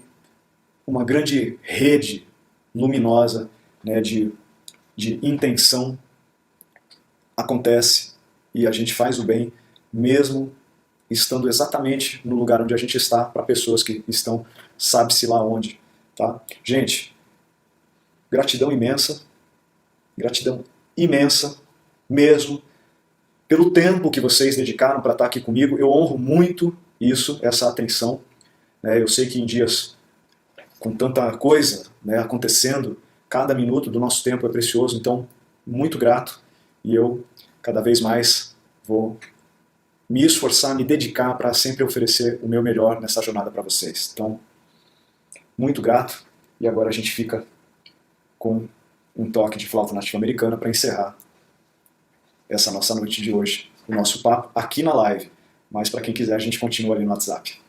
uma grande rede luminosa, né, de intenção acontece, e a gente faz o bem mesmo estando exatamente no lugar onde a gente está, para pessoas que estão sabe-se lá onde. Tá? Gente, gratidão imensa mesmo, pelo tempo que vocês dedicaram para estar aqui comigo. Eu honro muito isso, essa atenção. Eu sei que em dias com tanta coisa, né, acontecendo, cada minuto do nosso tempo é precioso, então muito grato, e eu cada vez mais vou me esforçar, me dedicar para sempre oferecer o meu melhor nessa jornada para vocês. Então, muito grato, e agora a gente fica com um toque de flauta nativa americana para encerrar essa nossa noite de hoje, o nosso papo aqui na live, mas para quem quiser a gente continua ali no WhatsApp.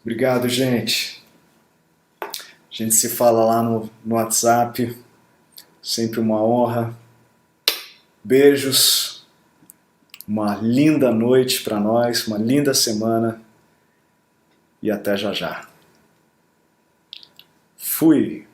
Obrigado, gente. A gente se fala lá no WhatsApp. Sempre uma honra. Beijos. Uma linda noite para nós, uma linda semana. E até já já. Fui.